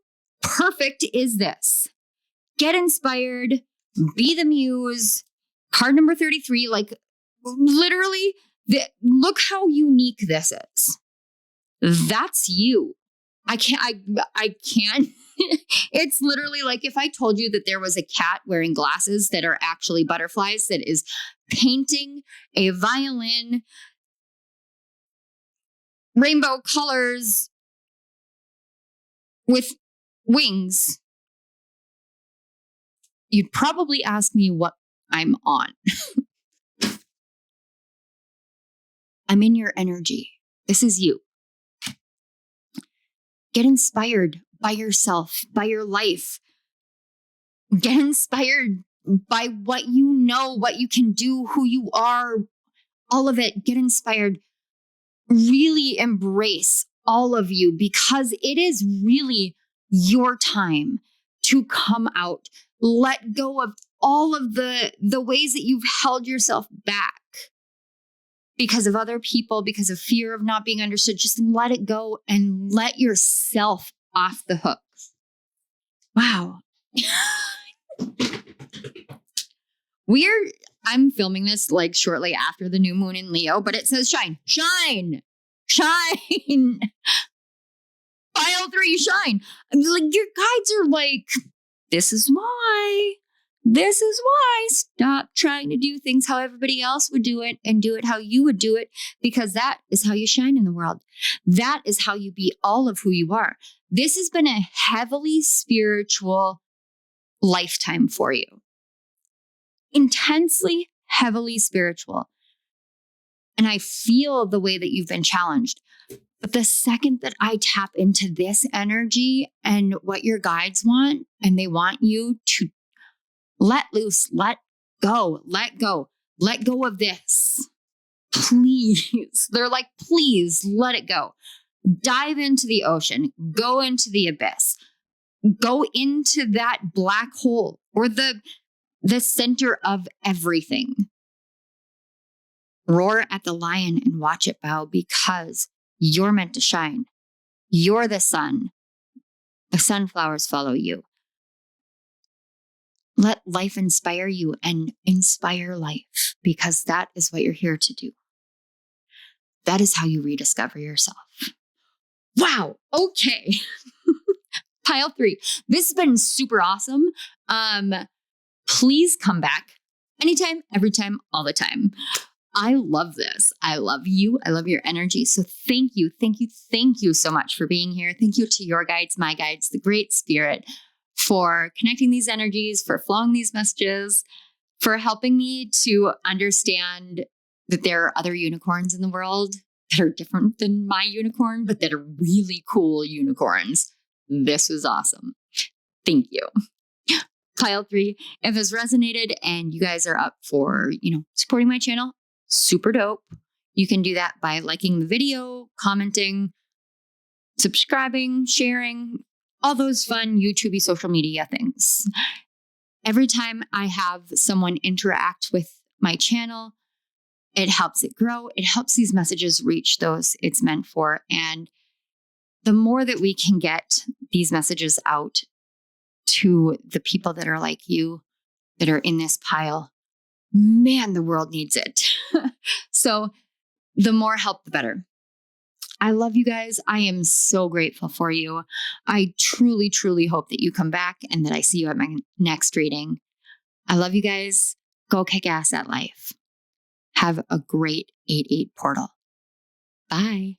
A: perfect is this? Get inspired, be the muse. Card number 33, like literally, look how unique this is. That's you. I can't. It's literally like if I told you that there was a cat wearing glasses that are actually butterflies that is painting a violin, rainbow colors with wings, you'd probably ask me what I'm on. I'm in your energy. This is you. Get inspired by yourself, by your life. Get inspired by what you know, what you can do, who you are, all of it. Get inspired. Really embrace all of you because it is really your time to come out. Let go of all of the ways that you've held yourself back because of other people, because of fear of not being understood. Just let it go and let yourself off the hook. Wow. I'm filming this like shortly after the new moon in Leo, but it says shine, shine, shine. Pile 3, shine. Like your guides are like, this is why. This is why. Stop trying to do things how everybody else would do it and do it how you would do it, because that is how you shine in the world. That is how you be all of who you are. This has been a heavily spiritual lifetime for you. Intensely, heavily spiritual. And I feel the way that you've been challenged. But the second that I tap into this energy and what your guides want, and they want you to let loose, let go of this. Please. They're like, please let it go. Dive into the ocean, go into the abyss, go into that black hole or the center of everything. Roar at the lion and watch it bow because you're meant to shine. You're the sun. The sunflowers follow you. Let life inspire you and inspire life because that is what you're here to do. That is how you rediscover yourself. Wow. Okay. Pile 3. This has been super awesome. Please come back anytime, every time, all the time. I love this. I love you. I love your energy. So thank you so much for being here. Thank you to your guides, my guides, the Great Spirit, for connecting these energies, for flowing these messages, for helping me to understand that there are other unicorns in the world that are different than my unicorn, but that are really cool unicorns. This was awesome. Thank you. Pile 3, if this resonated and you guys are up for, supporting my channel, super dope. You can do that by liking the video, commenting, subscribing, sharing, all those fun YouTube-y social media things. Every time I have someone interact with my channel, it helps it grow. It helps these messages reach those it's meant for. And the more that we can get these messages out to the people that are like you, that are in this pile, man, the world needs it. So the more help, the better. I love you guys. I am so grateful for you. I truly, truly hope that you come back and that I see you at my next reading. I love you guys. Go kick ass at life. Have a great 8/8 portal. Bye.